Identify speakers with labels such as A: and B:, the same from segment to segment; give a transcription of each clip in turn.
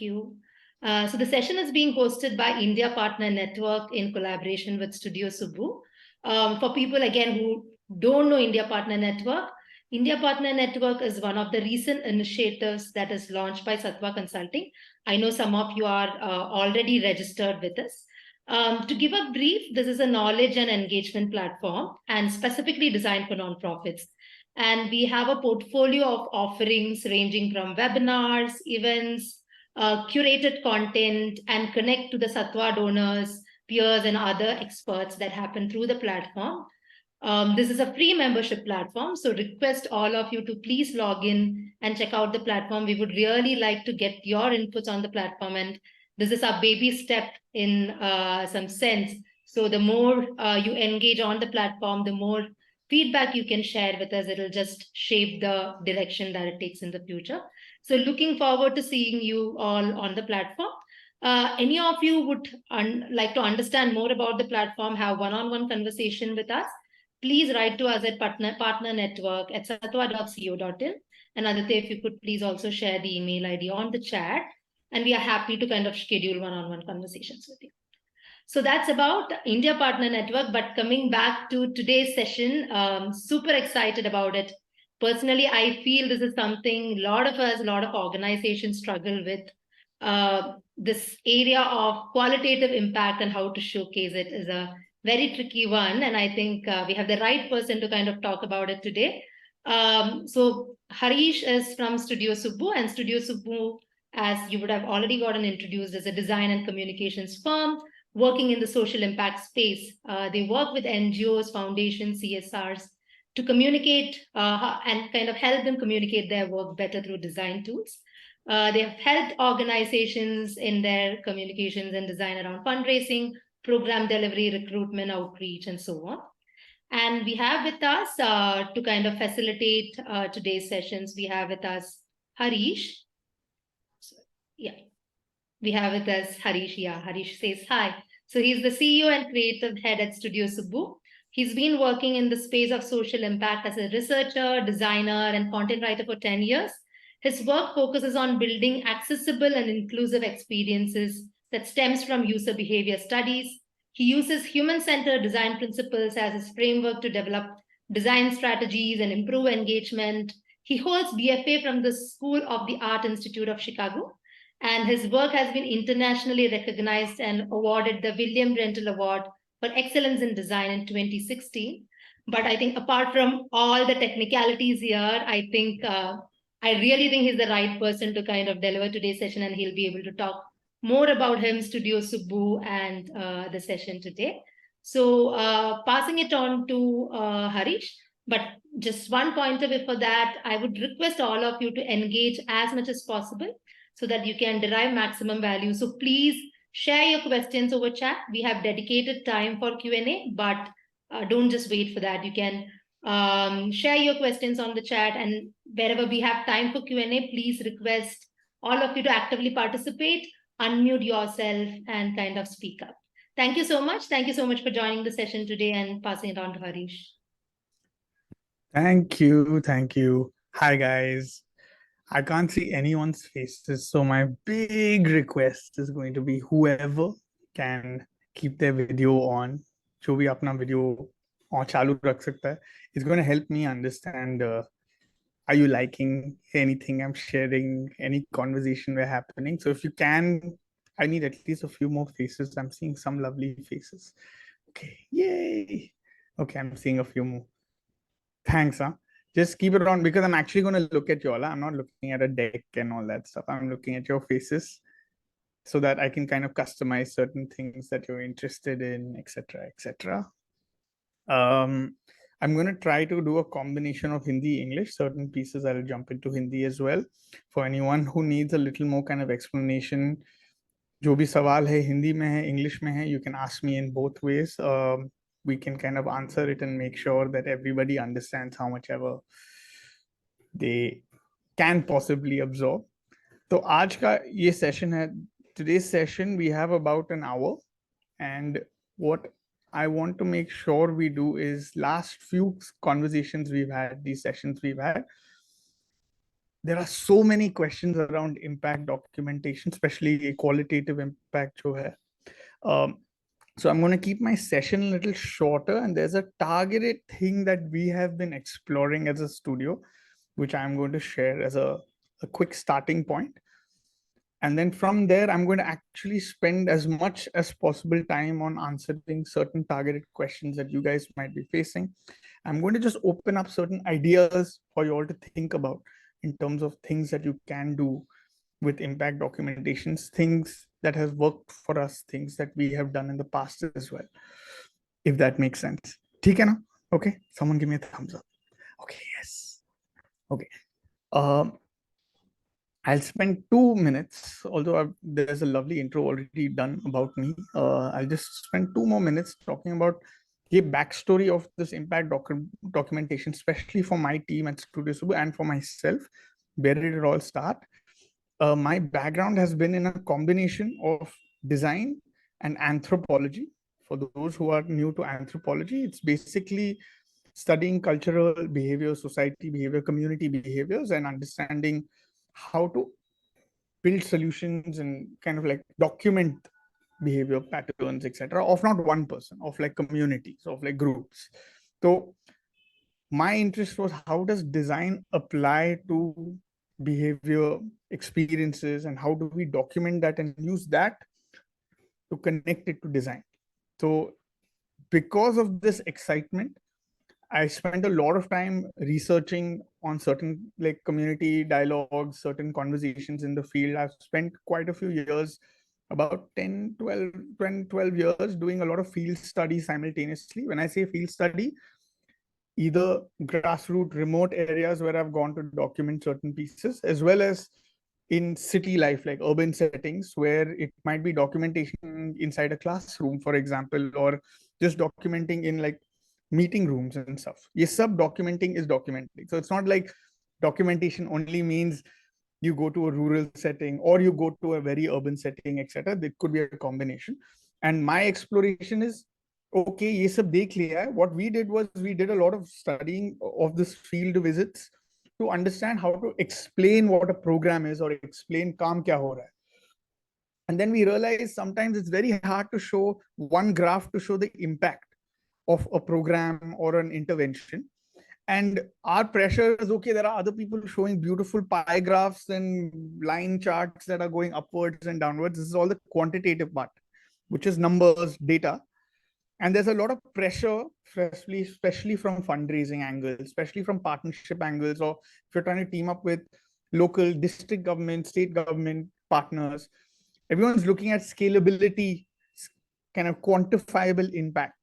A: you. So the session is being hosted by India Partner Network in collaboration with Studio Subu. For people, again, who don't know India Partner Network is one of the recent initiatives that is launched by Sattva Consulting. I know some of you are already registered with us. To give a brief, this is a knowledge and engagement platform and specifically designed for nonprofits. And we have a portfolio of offerings ranging from webinars, events, curated content, and connect to the Sattva donors, peers, and other experts that happen through the platform. This is a free membership platform, so request all of you to please log in and check out the platform. We would really like to get your inputs on the platform, and this is our baby step in some sense. So the more you engage on the platform, the more feedback you can share with us. It'll just shape the direction that it takes in the future. So looking forward to seeing you all on the platform. Any of you would like to understand more about the platform, have one-on-one conversation with us, please write to us at partnernetwork@sattva.co.in. And Aditya, if you could please also share the email ID on the chat, and we are happy to kind of schedule one-on-one conversations with you. So that's about India Partner Network. But coming back to today's session, super excited about it. Personally, I feel this is something a lot of organizations struggle with. This area of qualitative impact and how to showcase it is a very tricky one. And I think we have the right person to kind of talk about it today. So Harish is from Studio Subu, and Studio Subu, as you would have already gotten introduced, is a design and communications firm working in the social impact space. They work with NGOs, foundations, CSRs to communicate and kind of help them communicate their work better through design tools. They have helped organizations in their communications and design around fundraising, program delivery, recruitment, outreach, and so on. And we have with us to kind of facilitate today's sessions, we have with us Harish. So, yeah. We have with us Harish. Yeah, Harish says hi. So he's the CEO and creative head at Studio Subu. He's been working in the space of social impact as a researcher, designer, and content writer for 10 years. His work focuses on building accessible and inclusive experiences that stems from user behavior studies. He uses human-centered design principles as his framework to develop design strategies and improve engagement. He holds BFA from the School of the Art Institute of Chicago, and his work has been internationally recognized and awarded the William Rental Award for Excellence in Design in 2016. But I think apart from all the technicalities here, I really think he's the right person to kind of deliver today's session, and he'll be able to talk more about him, Studio Subu, and the session today. So passing it on to Harish, but just one pointer before that, I would request all of you to engage as much as possible so that you can derive maximum value. So please share your questions over chat. We have dedicated time for Q&A, but don't just wait for that. You can share your questions on the chat, and wherever we have time for Q&A, please request all of you to actively participate, unmute yourself, and kind of speak up. Thank you so much. Thank you so much for joining the session today, and passing it on to Harish.
B: Thank you. Thank you. Hi, guys. I can't see anyone's faces, so my big request is going to be whoever can keep their video on, जो भी अपना video on चालू रख सकता है, it's going to help me understand are you liking anything I'm sharing, any conversation we're happening. So if you can, I need at least a few more faces. I'm seeing some lovely faces. Okay, yay. Okay, I'm seeing a few more. Thanks, huh? Just keep it on, because I'm actually going to look at you all. I'm not looking at a deck and all that stuff. I'm looking at your faces so that I can kind of customize certain things that you're interested in, etc., etc. I'm going to try to do a combination of Hindi, English. Certain pieces I'll jump into Hindi as well. For anyone who needs a little more kind of explanation, जो भी सवाल है हिंदी में है, English में है, you can ask me in both ways. We can kind of answer it and make sure that everybody understands how much ever they can possibly absorb. So आज का ये session है. Today's session we have about an hour, and what I want to make sure we do is last few conversations we've had, these sessions we've had, there are so many questions around impact documentation, especially qualitative impact jo hai. So I'm going to keep my session a little shorter, and there's a targeted thing that we have been exploring as a studio, which I'm going to share as a quick starting point. And then from there, I'm going to actually spend as much as possible time on answering certain targeted questions that you guys might be facing. I'm going to just open up certain ideas for you all to think about in terms of things that you can do with impact documentations, things that has worked for us, things that we have done in the past as well, if that makes sense. ठीक है ना? Okay, someone give me a thumbs up. Okay, yes. Okay. I'll spend 2 minutes, although there's a lovely intro already done about me. I'll just spend 2 more minutes talking about the backstory of this impact documentation, especially for my team at Studio Subu and for myself. Where did it all start? My background has been in a combination of design and anthropology. For those who are new to anthropology, it's basically studying cultural behavior, society behavior, community behaviors, and understanding how to build solutions and kind of like document behavior patterns, etc., of not one person, of like communities, of like groups. So my interest was, how does design apply to behavior experiences, and how do we document that and use that to connect it to design? So because of this excitement, I spent a lot of time researching on certain like community dialogues, certain conversations in the field. I've spent quite a few years, about 10, 12, 10, 12 years doing a lot of field studies simultaneously. When I say field study, either grassroots remote areas where I've gone to document certain pieces, as well as in city life, like urban settings, where it might be documentation inside a classroom, for example, or just documenting in like meeting rooms and stuff. Yes, sub documenting is documenting. So it's not like documentation only means you go to a rural setting or you go to a very urban setting, etc. It could be a combination. And my exploration is, okay, ये सब देख लिया है. What we did was we did a lot of studying of this field visits to understand how to explain what a program is or explain काम क्या हो रहा है. And then we realized sometimes it's very hard to show one graph to show the impact of a program or an intervention. And our pressure is, okay, there are other people showing beautiful pie graphs and line charts that are going upwards and downwards. This is all the quantitative part, which is numbers, data. And there's a lot of pressure, especially from fundraising angles, especially from partnership angles, or if you're trying to team up with local district government, state government partners, everyone's looking at scalability, kind of quantifiable impact.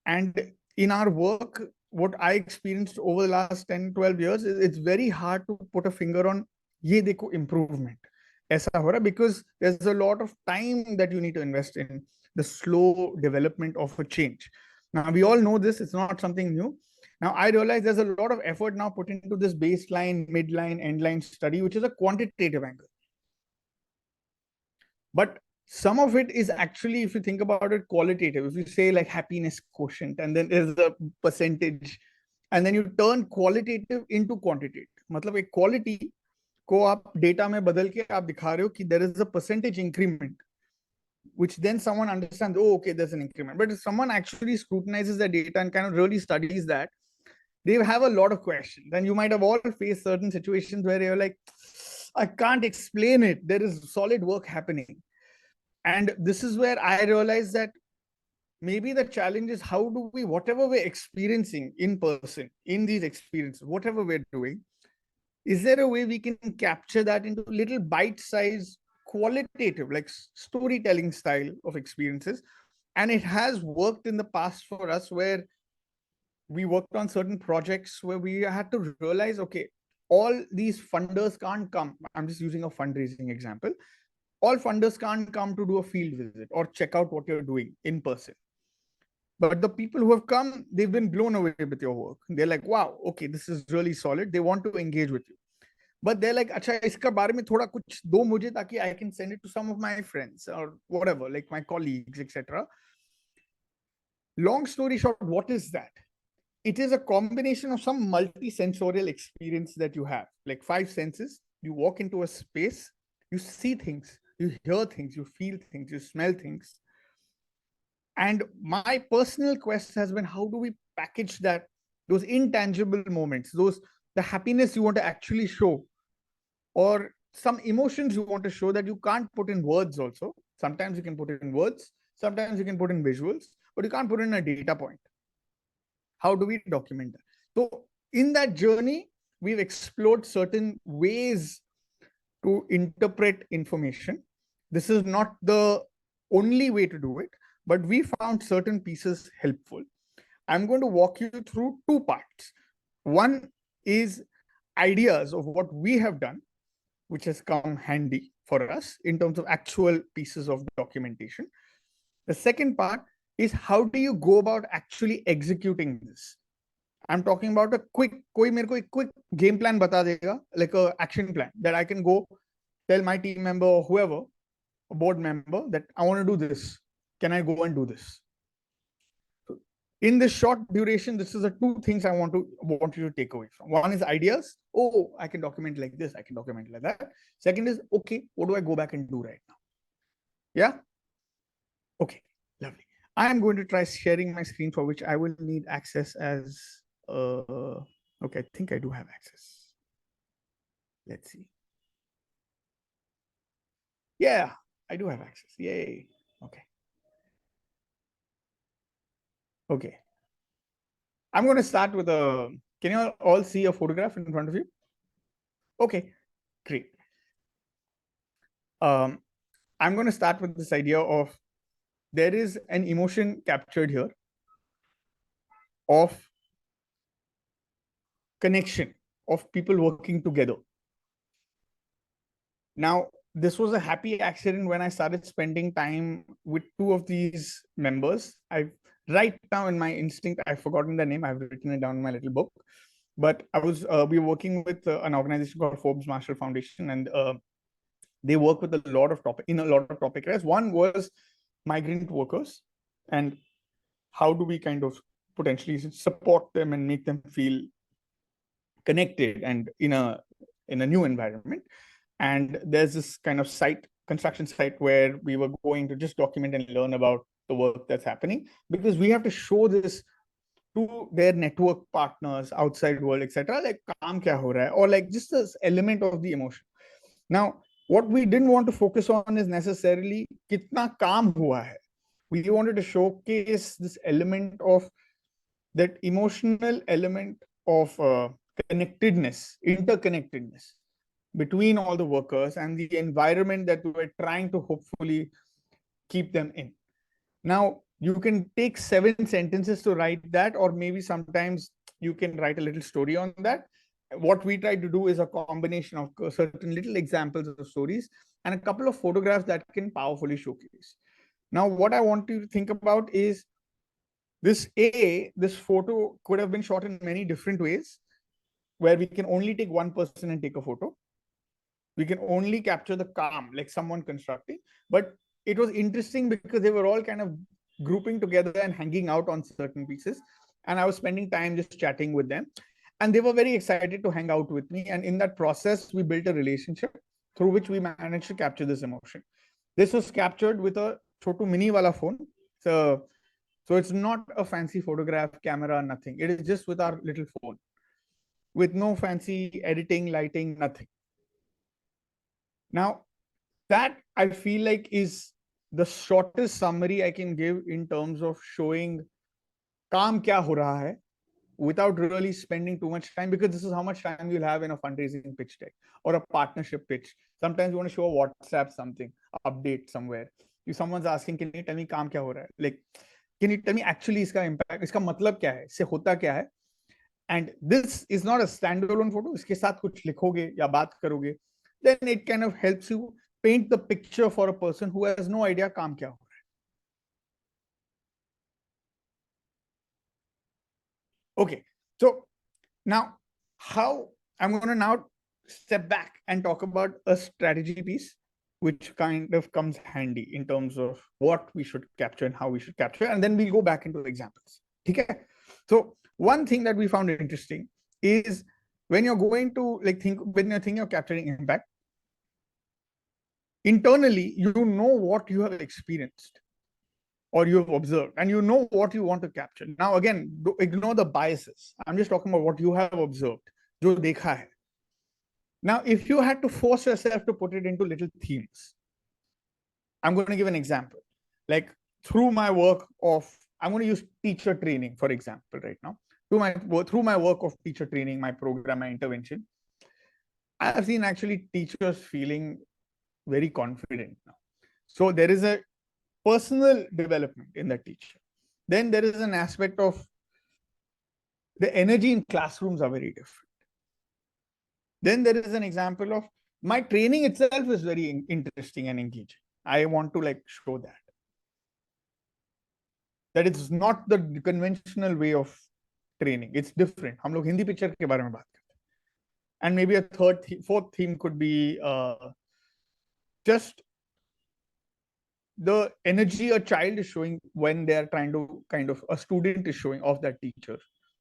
B: And in our work, what I experienced over the last 10, 12 years, is it's very hard to put a finger on ye dekho improvement. Aisa ho raha, because there's a lot of time that you need to invest in the slow development of a change. Now, we all know this, it's not something new. Now, I realize there's a lot of effort now put into this baseline, midline, endline study, which is a quantitative angle. But some of it is actually, if you think about it, qualitative. If you say like happiness quotient, and then there's a percentage, and then you turn qualitative into quantitative. मतलब एक quality को आप data में बदल के आप दिखा रहे हो कि there is a percentage increment, which then someone understands, oh, okay, there's an increment. But if someone actually scrutinizes the data and kind of really studies that, they have a lot of questions. And you might have all faced certain situations where you're like, I can't explain it. There is solid work happening. And this is where I realized that maybe the challenge is, how do we, whatever we're experiencing in person, in these experiences, whatever we're doing, is there a way we can capture that into little bite-sized, qualitative, like storytelling style of experiences? And it has worked in the past for us, where we worked on certain projects where we had to realize, okay, all these funders can't come. I'm just using a fundraising example. All funders can't come to do a field visit or check out what you're doing in person. But the people who have come, they've been blown away with your work. They're like, wow, okay, this is really solid. They want to engage with you. But they're like, अच्छा इसका बारे में थोड़ा कुछ दो मुझे, ताकि I can send it to some of my friends or whatever, like my colleagues, etc. Long story short, what is that? it is a combination of some multi-sensorial experience that you have, like 5 senses. You walk into a space, you see things, you hear things, you feel things, you smell things. And my personal quest has been, how do we package that, those intangible moments, those the happiness you want to actually show, or some emotions you want to show that you can't put in words also. Sometimes you can put it in words, sometimes you can put in visuals, but you can't put in a data point. How do we document that? So in that journey, we've explored certain ways to interpret information. This is not the only way to do it, but we found certain pieces helpful. I'm going to walk you through two parts. One is ideas of what we have done, which has come handy for us in terms of actual pieces of documentation. The second part is, how do you go about actually executing this? I'm talking about a quick, koi mere ko ek quick game plan bata dega, like a action plan that I can go tell my team member or whoever, a board member, that I want to do this. Can I go and do this? In this short duration, this is the two things I want you to take away from. One is ideas. Oh, I can document like this. I can document like that. Second is, okay, what do I go back and do right now? Yeah. Okay. Lovely. I am going to try sharing my screen, for which I will need access as. Okay, I think I do have access. Let's see. Yeah, I do have access. Yay. Okay. Okay. I'm going to start with a. Can you all see a photograph in front of you? Okay, great. I'm going to start with this idea of, there is an emotion captured here of connection, of people working together. Now, this was a happy accident when I started spending time with two of these members. Right now in my instinct, I've forgotten their name. I've written it down in my little book. But we were working with an organization called Forbes Marshall Foundation, and they work with a lot of topic areas. One was migrant workers, and how do we kind of potentially support them and make them feel connected and in a new environment. And there's this kind of construction site where we were going to just document and learn about the work that's happening, because we have to show this to their network partners, outside world, etc. Like, kaam kya ho raha hai, or like just this element of the emotion. Now, what we didn't want to focus on is necessarily kitna kaam hua hai. We wanted to showcase this element of that emotional element of connectedness, interconnectedness between all the workers and the environment that we're trying to hopefully keep them in. Now, you can take 7 sentences to write that, or maybe sometimes you can write a little story on that. What we try to do is a combination of certain little examples of stories and a couple of photographs that can powerfully showcase. Now, what I want you to think about is this photo could have been shot in many different ways, where we can only take one person and take a photo. We can only capture the calm, like someone constructing. But it was interesting because they were all kind of grouping together and hanging out on certain pieces. And I was spending time just chatting with them. And they were very excited to hang out with me. And in that process, we built a relationship through which we managed to capture this emotion. This was captured with a chotu mini wala phone. So it's not a fancy photograph camera, nothing. It is just with our little phone, with no fancy editing, lighting, nothing. Now, that I feel like is the shortest summary I can give in terms of showing kaam kya ho raha hai, without really spending too much time, because this is how much time you'll have in a fundraising pitch deck or a partnership pitch. Sometimes you want to show a WhatsApp something, update somewhere. If someone's asking, can you tell me kaam kya ho raha hai? Like, can you tell me actually iska impact, iska matlab kya hai, isse hota kya hai? And this is not a standalone photo. Iske saath kuch likhoge ya baat karoge, then it kind of helps you paint the picture for a person who has no idea kaam kya ho raha hai. Okay, so now how I'm going to now step back and talk about a strategy piece, which kind of comes handy in terms of what we should capture and how we should capture, and then we'll go back into examples. Okay, so One thing that we found interesting is when you're going to when you're thinking of capturing impact, internally, you know what you have experienced or you have observed, and you know what you want to capture. Now, again, ignore the biases. I'm just talking about what you have observed, jo dekha hai. Now, if you had to force yourself to put it into little themes, I'm going to give an example. Like through my work of, I'm going to use teacher training, for example, right now. Through my work of teacher training, my program, my intervention, I have seen actually teachers feeling very confident now. So there is a personal development in the teacher. Then there is an aspect of the energy in classrooms are very different. Then there is an example of my training itself is very interesting and engaging. I want to like show that it's not the conventional way of training. It's different. हम लोग Hindi picture के बारे में बात करते हैं. And maybe a fourth theme could be just the energy a child is showing when they're trying to a student is showing of that teacher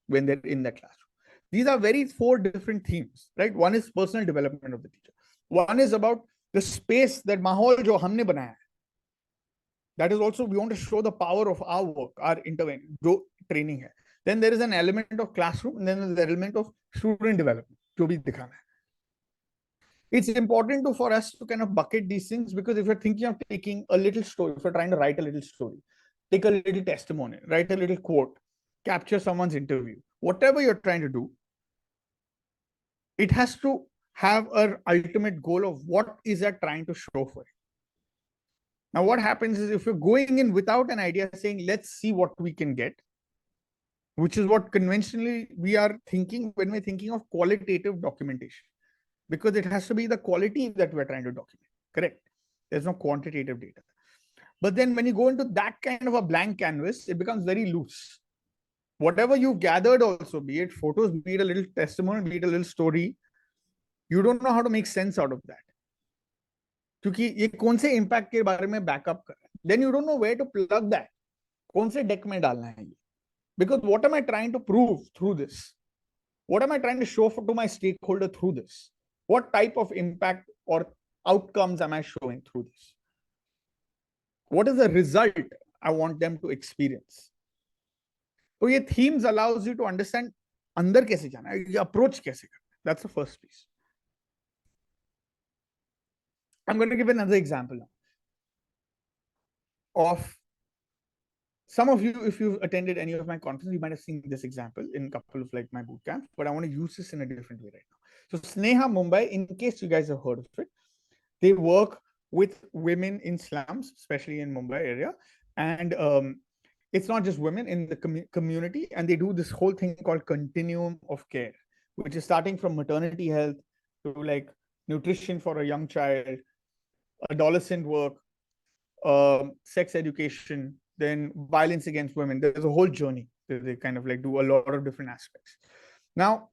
B: when they're in the classroom. These are four different themes, right? One is personal development of the teacher. One is about the space, that mahal jo humne banaya hai. That is also, we want to show the power of our work, our intervention, jo training hai. Then there is an element of classroom, and then there's the element of student development, jo bhi dikhana hai. It's important for us to kind of bucket these things, because if you're thinking of taking a little story, if you're trying to write a little story, take a little testimony, write a little quote, capture someone's interview, whatever you're trying to do, it has to have an ultimate goal of what is that trying to show for it. Now, what happens is if you're going in without an idea saying, let's see what we can get, which is what conventionally we are thinking when we're thinking of qualitative documentation. Because it has to be the quality that we're trying to document, correct? There's no quantitative data. But then when you go into that kind of a blank canvas, it becomes very loose. Whatever you've gathered also, be it photos, be it a little testimony, be it a little story, you don't know how to make sense out of that. क्योंकि ये कौन से impact के बारे में backup कर रहा है. Then you don't know where to plug that. कौन से deck में डालना है ये. Because what am I trying to prove through this? What am I trying to show to my stakeholder through this? What type of impact or outcomes am I showing through this? What is the result I want them to experience? So ये themes allows you to understand अंदर कैसे जाना है, ये approach कैसे करना है. That's the first piece. I'm going to give another example now of some of you, if you've attended any of my conferences, you might have seen this example in a couple of like my boot camps, but I want to use this in a different way right now. So Sneha Mumbai, in case you guys have heard of it, they work with women in slums, especially in Mumbai area. And it's not just women in the community. And they do this whole thing called continuum of care, which is starting from maternity health to like nutrition for a young child, adolescent work, sex education, then violence against women. There's a whole journey. They kind of like do a lot of different aspects. Now,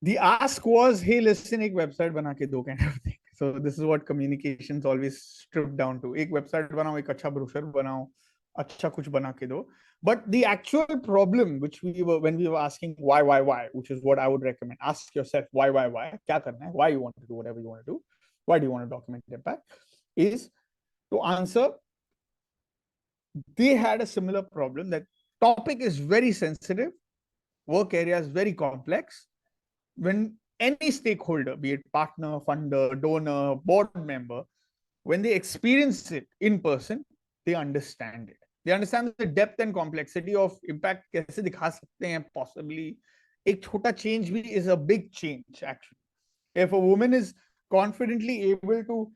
B: the ask was, hey, listen, एक website बना के दो kind of thing. So this is what communications always stripped down to. एक website बनाओ, एक अच्छा brochure बनाओ, अच्छा कुछ बना के दो. But the actual problem, which when we were asking why, which is what I would recommend, ask yourself why, क्या करना है, why you want to do whatever you want to do, why do you want to document impact, is to answer. They had a similar problem that topic is very sensitive, work area is very complex. When any stakeholder, be it partner, funder, donor, board member, when they experience it in person, they understand it. They understand the depth and complexity of impact. कैसे दिखा सकते हैं possibly. एक छोटा change भी is a big change actually. If a woman is confidently able to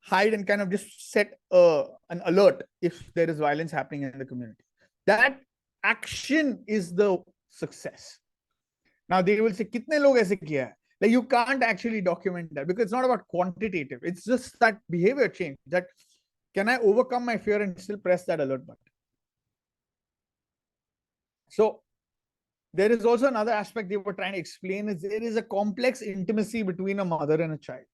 B: hide and kind of just set an alert if there is violence happening in the community, that action is the success. Now they will say, kitne log aise kiya hai? Like you can't actually document that because it's not about quantitative. It's just that behavior change. That can I overcome my fear and still press that alert button? So there is also another aspect they were trying to explain is there is a complex intimacy between a mother and a child,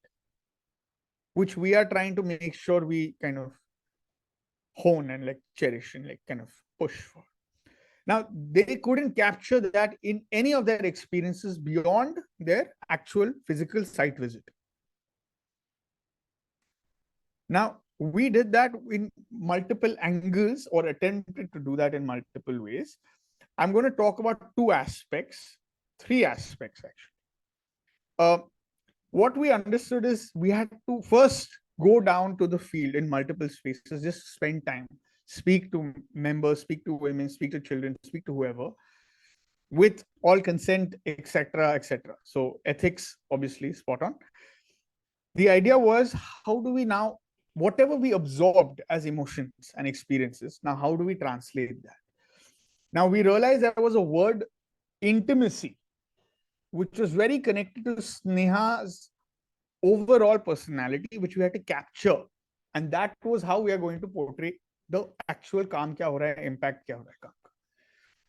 B: which we are trying to make sure we kind of hone and like cherish and like kind of push for. Now, they couldn't capture that in any of their experiences beyond their actual physical site visit. Now, we did that in multiple angles or attempted to do that in multiple ways. I'm going to talk about three aspects actually. What we understood is we had to first go down to the field in multiple spaces, just spend time, speak to members, speak to women, speak to children, speak to whoever, with all consent, etc., etc. So ethics, obviously, spot on. The idea was, how do we now, whatever we absorbed as emotions and experiences, now how do we translate that? Now we realized there was a word, intimacy, which was very connected to Sneha's overall personality, which we had to capture. And that was how we are going to portray the actual kaam kya ho raha hai, impact kya ho raha hai kaam ka.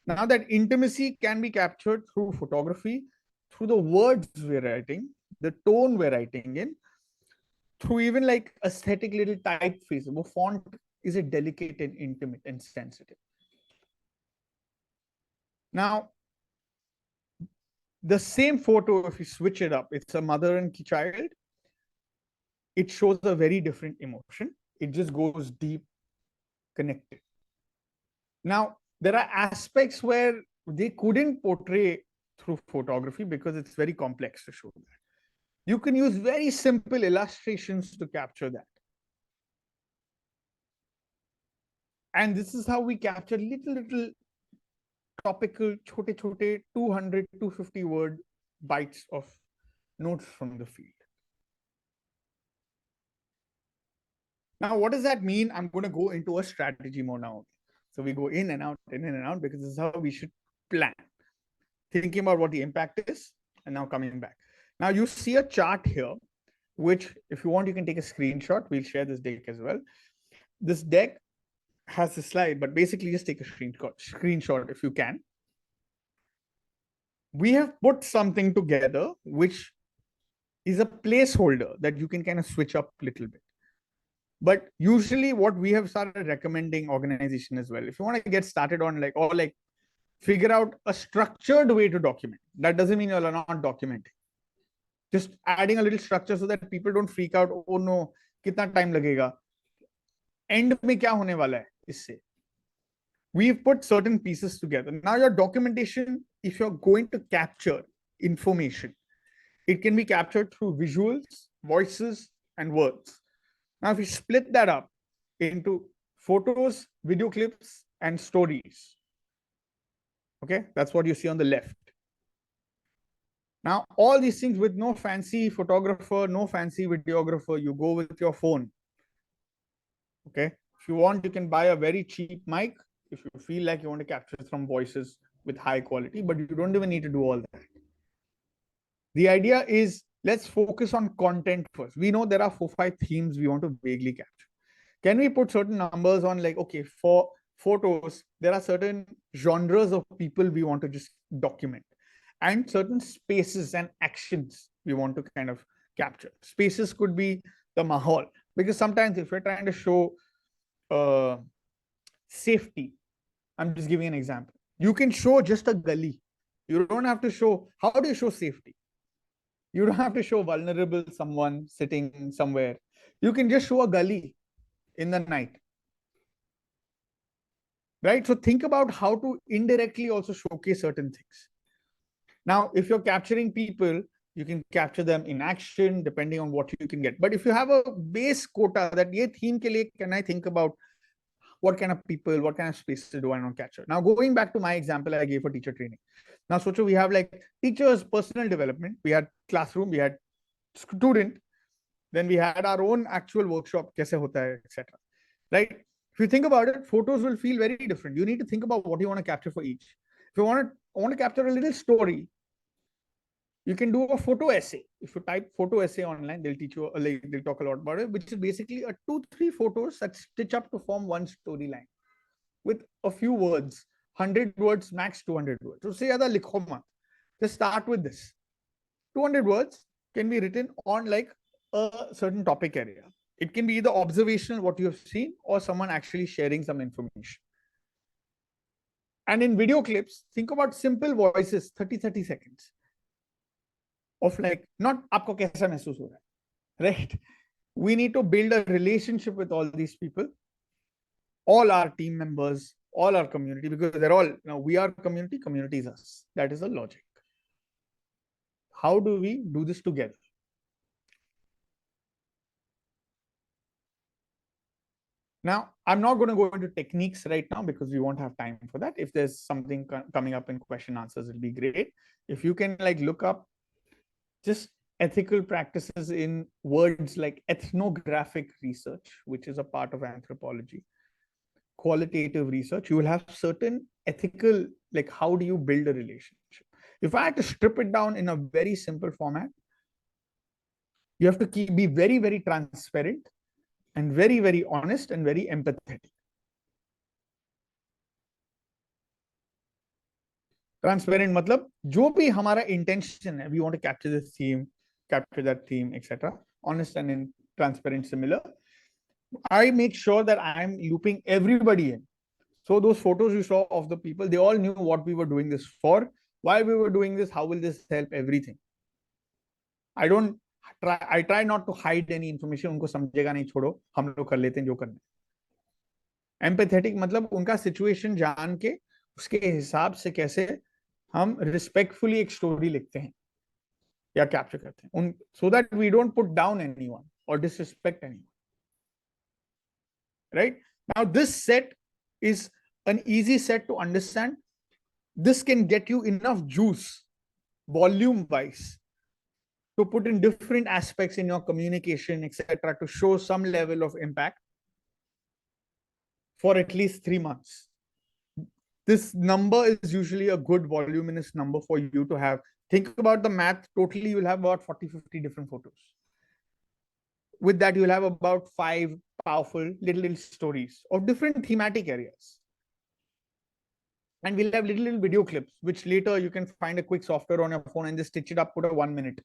B: Now that intimacy can be captured through photography, through the words we're writing, the tone we're writing in, through even like aesthetic little typeface. The font is a delicate and intimate and sensitive. Now, the same photo, if you switch it up, it's a mother and child. It shows a very different emotion. It just goes deep, connected. Now, there are aspects where they couldn't portray through photography because it's very complex to show that. You can use very simple illustrations to capture that. And this is how we capture little topical, chote 200, 250 word bites of notes from the field. Now, what does that mean? I'm going to go into a strategy mode now. So we go in and out, because this is how we should plan. Thinking about what the impact is, and now coming back. Now you see a chart here, which if you want, you can take a screenshot. We'll share this deck as well. This deck has a slide, but basically just take a screenshot if you can. We have put something together, which is a placeholder that you can kind of switch up a little bit. But usually what we have started recommending organization as well, if you want to get started on figure out a structured way to document. That doesn't mean you're not documenting. Just adding a little structure so that people don't freak out. Oh no, kitna time lagega? End mein kya hone wala hai isse? We've put certain pieces together. Now your documentation, if you're going to capture information, it can be captured through visuals, voices, and words. Now, if we split that up into photos, video clips, and stories, okay, that's what you see on the left. Now, all these things with no fancy photographer, no fancy videographer, you go with your phone. Okay, if you want, you can buy a very cheap mic if you feel like you want to capture some voices with high quality, but you don't even need to do all that. The idea is, let's focus on content first. We know there are 4-5 themes we want to vaguely capture. Can we put certain numbers on, like, okay, for photos, there are certain genres of people we want to just document, and certain spaces and actions we want to kind of capture. Spaces could be the mahal, because sometimes if we're trying to show safety, I'm just giving an example. You can show just a gully. You don't have to show, how do you show safety? You don't have to show vulnerable someone sitting somewhere. You can just show a gully in the night. Right? So think about how to indirectly also showcase certain things. Now, if you're capturing people, you can capture them in action, depending on what you can get. But if you have a base quota that ye theme ke liye, can I think about what kind of people, what kind of spaces do I want to capture? Now, going back to my example I gave for teacher training. Now, so we have like teachers' personal development. We had classroom, we had student, then we had our own actual workshop, kaise hota hai, etc. Right? If you think about it, photos will feel very different. You need to think about what you want to capture for each. If you want to capture a little story, you can do a photo essay. If you type photo essay online, they'll teach you, they'll talk a lot about it, which is basically a 2-3 photos that stitch up to form one storyline with a few words, 100 words, max 200 words. So say other likho mat. Just start with this. 200 words can be written on like a certain topic area. It can be either observational, what you have seen, or someone actually sharing some information. And in video clips, think about simple voices, 30 seconds of like, not aapko kaisa mehsoos ho raha hai, right? We need to build a relationship with all these people, all our team members, all our community, because they're all, we are community, community is us. That is the logic. How do we do this together? Now, I'm not going to go into techniques right now because we won't have time for that. If there's something coming up in question answers, it'll be great. If you can like look up just ethical practices in words like ethnographic research, which is a part of anthropology, qualitative research, you will have certain ethical, like how do you build a relationship? If I had to strip it down in a very simple format, you have to be very, very transparent and very, very honest and very empathetic. Transparent मतलब जो भी हमारा intention है, we want to capture this theme, capture that theme, etc. Honest and transparent, similar. I make sure that I'm looping everybody in. So those photos you saw of the people, they all knew what we were doing this for, why we were doing this, how will this help, everything. I try not to hide any information. उनको समझेगा नहीं, छोड़ो, हम लोग कर लेते हैं जो करना है. Empathetic मतलब उनका situation जान के उसके हिसाब से कैसे हम respectfully एक story लिखते हैं या capture करते हैं, so that we don't put down anyone or disrespect anyone. Right? Now this set is an easy set to understand. This can get you enough juice, volume wise, to put in different aspects in your communication, etc., to show some level of impact for at least 3 months. This number is usually a good voluminous number for you to have. Think about the math. Totally, you'll have about 40-50 different photos. With that, you'll have about 5 powerful little stories of different thematic areas. And we'll have little video clips, which later you can find a quick software on your phone and just stitch it up, put a 1 minute.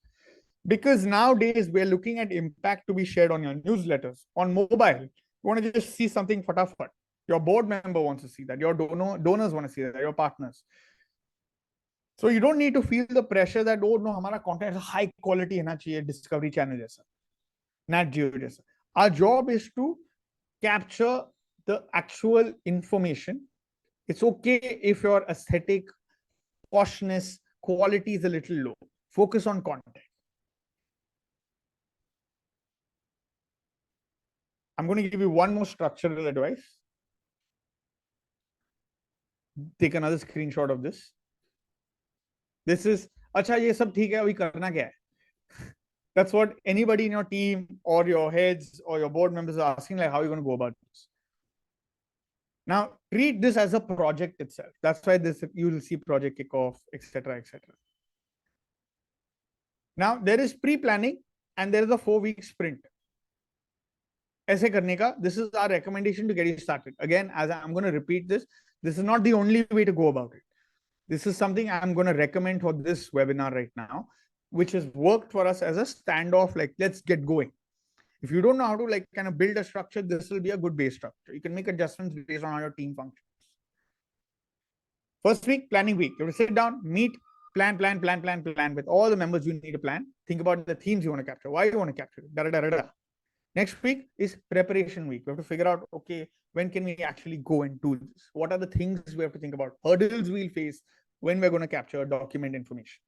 B: Because nowadays we're looking at impact to be shared on your newsletters, on mobile. You want to just see something fatafat. Your board member wants to see that. Your donors want to see that. Your partners. So you don't need to feel the pressure that, oh no, हमारा content is high quality होना चाहिए, Discovery Channel जैसा, Nat Geo जैसा. Our job is to capture the actual information. It's okay if your aesthetic, poshness, quality is a little low. Focus on content. I'm going to give you one more structural advice. Take another screenshot of this. This is, acha, ye sab theek hai, abhi karna kya hai? That's what anybody in your team or your heads or your board members are asking, like, how are you going to go about this? Now, treat this as a project itself. That's why this you will see project kickoff, etc., etc. Now, there is pre-planning and there is a 4-week sprint. ऐसे करने का, this is our recommendation to get you started. Again, as I'm going to repeat this is not the only way to go about it. This is something I'm going to recommend for this webinar right now, which has worked for us as a standoff, like, let's get going. If you don't know how to like kind of build a structure, this will be a good base structure. You can make adjustments based on how your team functions. First week, planning week. You have to sit down, meet, plan with all the members. You need a plan. Think about the themes you want to capture, why you want to capture it. Next week is preparation week. We have to figure out, okay, when can we actually go and do this? What are the things we have to think about? Hurdles we'll face when we're going to capture document information.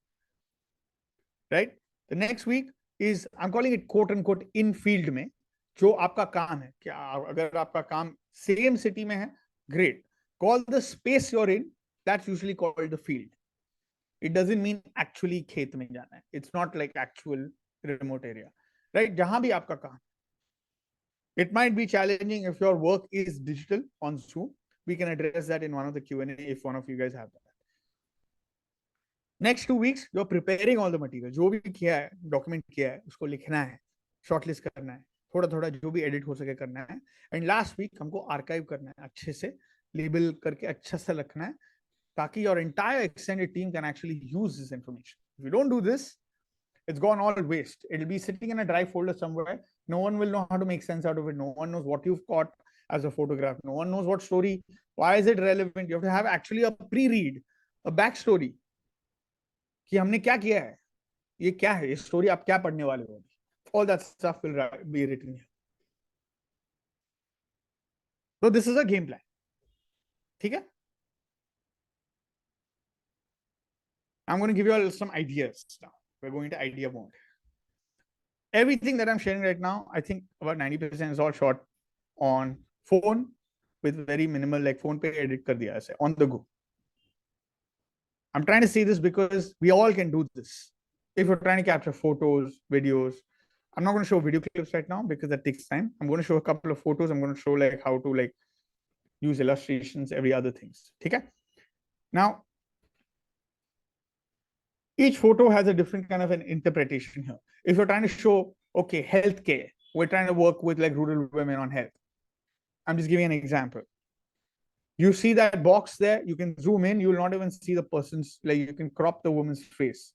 B: Right? The next week is, I'm calling it quote unquote in field में, जो आपका काम है. क्या अगर आपका काम same city में है, great. Call the space you're in, that's usually called the field. It doesn't mean actually खेत में जाना है. It's not like actual remote area. Right? जहां भी आपका काम. It might be challenging if your work is digital on Zoom. We can address that in one of the Q&A if one of you guys have that. Next 2 weeks, you're preparing all the material. जो भी किया है, document किया है, उसको लिखना है, shortlist करना है, थोड़ा-थोड़ा जो भी edit हो सके करना है. And last week हमको archive करना है, अच्छे से label करके अच्छा सा रखना है, ताकि your entire extended team can actually use this information. If you don't do this, it's gone all waste. It'll be sitting in a dry folder somewhere. No one will know how to make sense out of it. No one knows what you've caught, as a photograph. No one knows what story. Why is it relevant? You have to have actually a pre-read, a backstory. कि हमने क्या किया है, ये क्या है, ये story आप क्या पढ़ने वाले हो. All that stuff will be written here. So this is a game plan. ठीक है? I'm going to give you all some ideas now. We're going to idea mode. Everything that I'm sharing right now, I think about 90% is all shot on phone with very minimal, like phone pe edit kar diya aise, on the go. I'm trying to say this because we all can do this. If you're trying to capture photos, videos, I'm not going to show video clips right now because that takes time. I'm going to show a couple of photos. I'm going to show like how to like use illustrations, every other things. Okay. Now, each photo has a different kind of an interpretation here. If you're trying to show, okay, healthcare, we're trying to work with like rural women on health. I'm just giving an example. You see that box there, you can zoom in, you will not even see the person's, like you can crop the woman's face.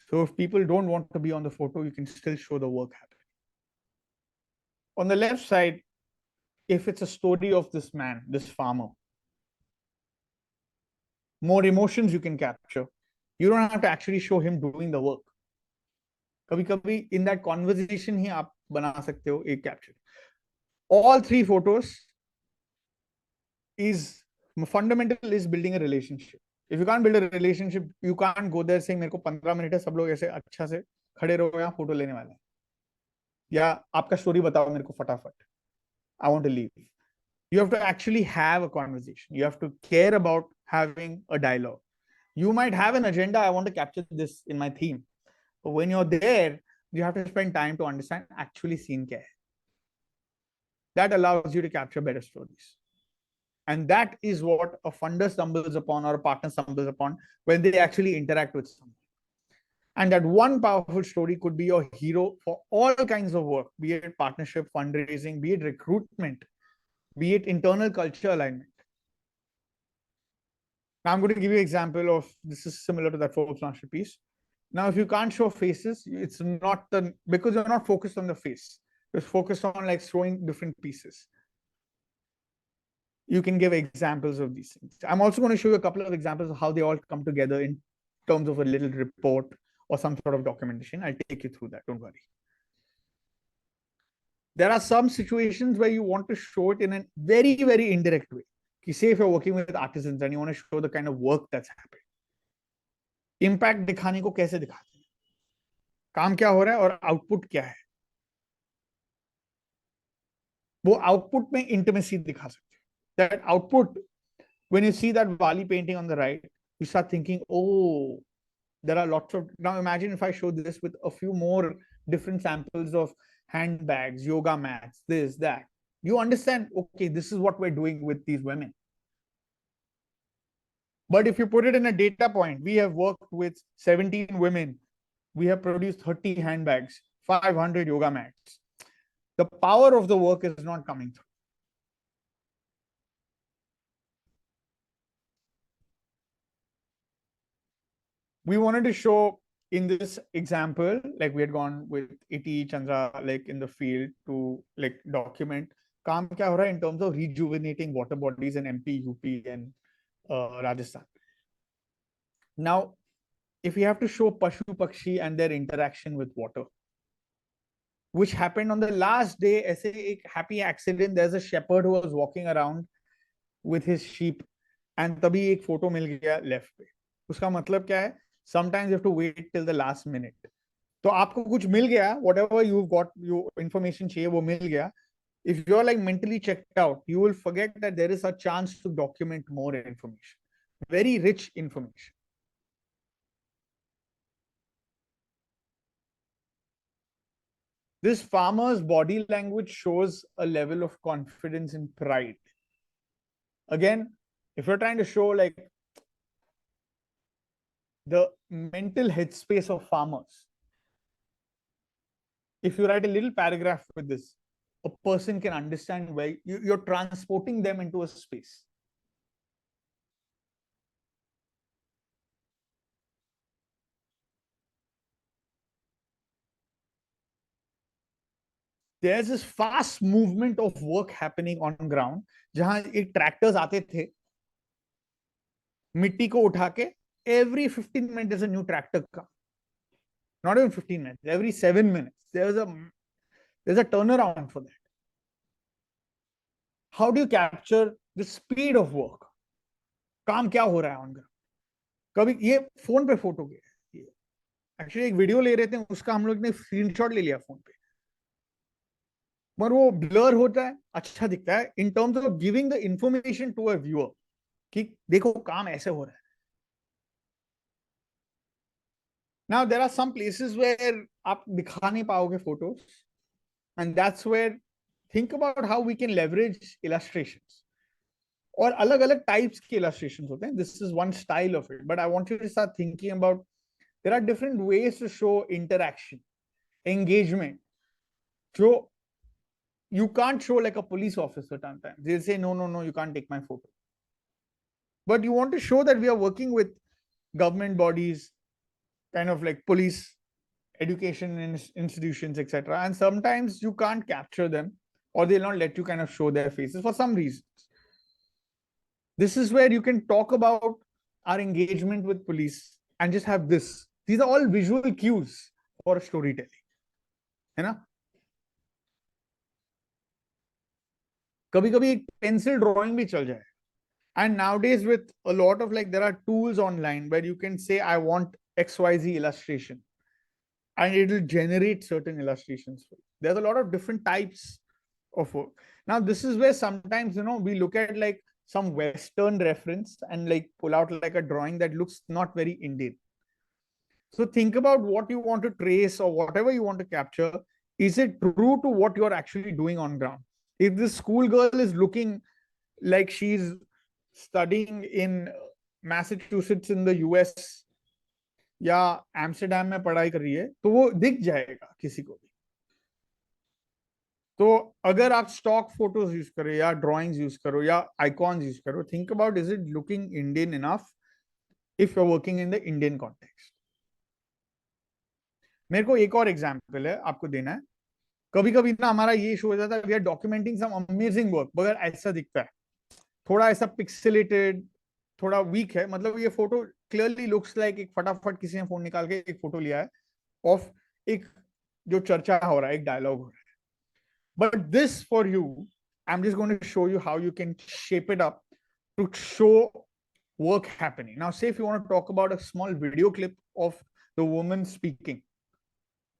B: So if people don't want to be on the photo, you can still show the work happening. On the left side, if it's a story of this man, this farmer, more emotions you can capture. You don't have to actually show him doing the work. कभी कभी in that conversation ही आप बना सकते हो एक capture. All three photos is fundamental is building a relationship. If you can't build a relationship, you can't go there saying मेरे को 15 minute है, सब लोग ऐसे अच्छा से खड़े रहो यहाँ फोटो लेने वाले हैं, या आपका स्टोरी बताओ मेरे को फटाफट, I want to leave. You have to actually have a conversation. You have to care about having a dialogue. You might have an agenda, I want to capture this in my theme. But when you're there, you have to spend time to understand actually scene kya hai. That allows you to capture better stories. And that is what a funder stumbles upon or a partner stumbles upon when they actually interact with someone. And that one powerful story could be your hero for all kinds of work, be it partnership, fundraising, be it recruitment, be it internal culture alignment. Now I'm going to give you an example of, this is similar to that Forbes masterpiece. Now, if you can't show faces, it's not because you're not focused on the face. You're focused on like showing different pieces. You can give examples of these things. I'm also going to show you a couple of examples of how they all come together in terms of a little report or some sort of documentation. I'll take you through that, don't worry. There are some situations where you want to show it in a very, very indirect way. Say if you're working with artisans and you want to show the kind of work that's happening. Impact दिखाने को कैसे दिखाते हैं, काम क्या हो रहा है और आउटपुट क्या है, वो आउटपुट में इंटीमेसी दिखा सकते हैं. That output, when you see that Wali painting on the right, you start thinking, oh, there are lots of, now imagine if I show this with a few more different samples of handbags, yoga mats, this, that. You understand, okay, this is what we're doing with these women. But if you put it in a data point, we have worked with 17 women. We have produced 30 handbags, 500 yoga mats. The power of the work is not coming through. We wanted to show in this example, like we had gone with Iti Chandra, like in the field to like document काम क्या हो रहा है in terms of rejuvenating water bodies in MP, UP, and Rajasthan. Now, if we have to show Pashu Pakshi and their interaction with water, which happened on the last day, as a happy accident, there's a shepherd who was walking around with his sheep, and तभी एक photo मिल गया left पे. उसका मतलब क्या है? Sometimes you have to wait till the last minute. तो आपको कुछ मिल गया, whatever you've got, you information चाहिए वो मिल गया. If you're like mentally checked out, you will forget that there is a chance to document more information, very rich information. This farmer's body language shows a level of confidence and pride. Again, if you're trying to show like the mental headspace of farmers, if you write a little paragraph with this, a person can understand where you're transporting them into a space. there's this fast movement of work happening on ground, जहां एक tractors आते थे मिट्टी को उठा के, every 15 minutes there's a new tractor come. Not even 15 minutes, every 7 minutes there's a turnaround for that. How do you capture the speed of work? काम क्या हो रहा है ऑन ग्राउंड? कभी ये फोन पे फोटो गया, एक्चुअली एक वीडियो ले रहे थे, उसका हम लोग ने स्क्रीनशॉट ले लिया फोन पे, पर वो ब्लर होता है, अच्छा दिखता है in terms of giving the information to a viewer कि देखो काम ऐसे हो रहा है. Now there are some places where आप दिखा नहीं पाओगे photos, and that's where think about how we can leverage illustrations. और अलग अलग types के illustrations होते हैं. This is one style of it, but I want you to start thinking about there are different ways to show interaction, engagement. So you can't show like a police officer sometimes. They'll say, no, no, no, you can't take my photo. But you want to show that we are working with government bodies, kind of like police, education institutions, etc. And sometimes you can't capture them, or they'll not let you kind of show their faces for some reasons. This is where you can talk about our engagement with police and just have this. These are all visual cues for storytelling. है ना? कभी कभी एक pencil drawing भी चल जाए. And nowadays with a lot of like, there are tools online where you can say, I want XYZ illustration, and it will generate certain illustrations for you. There's a lot of different types of work. Now, this is where sometimes, we look at like some Western reference and like pull out like a drawing that looks not very Indian. So think about what you want to trace or whatever you want to capture. Is it true to what you're actually doing on ground? If this schoolgirl is looking like she's studying in Massachusetts in the US या Amsterdam में पढ़ाई कर रही है, तो वो दिख जाएगा किसी को भी. तो अगर आप स्टॉक फोटोज यूज करो या ड्राइंग्स यूज करो या आइकॉन्स यूज करो, think about is it looking Indian enough if you are working in the Indian context. मेरे को एक और एग्जांपल है आपको देना है. कभी कभी ना हमारा ये शो हो जाता है, we are documenting some amazing work, मगर ऐसा दिखता है, थोड़ा ऐसा पिक्सेलेटेड, थोड़ा वीक है. मतलब ये फोटो क्लियरली लुक्स लाइक एक फटाफट किसी ने फोन निकाल के एक फोटो लिया है ऑफ एक जो चर्चा हो रहा है, एक डायलॉग हो रहा है. But this for you, I am just going to show you how you can shape it up to show work happening. Now say if you want to talk about a small video clip of the woman speaking,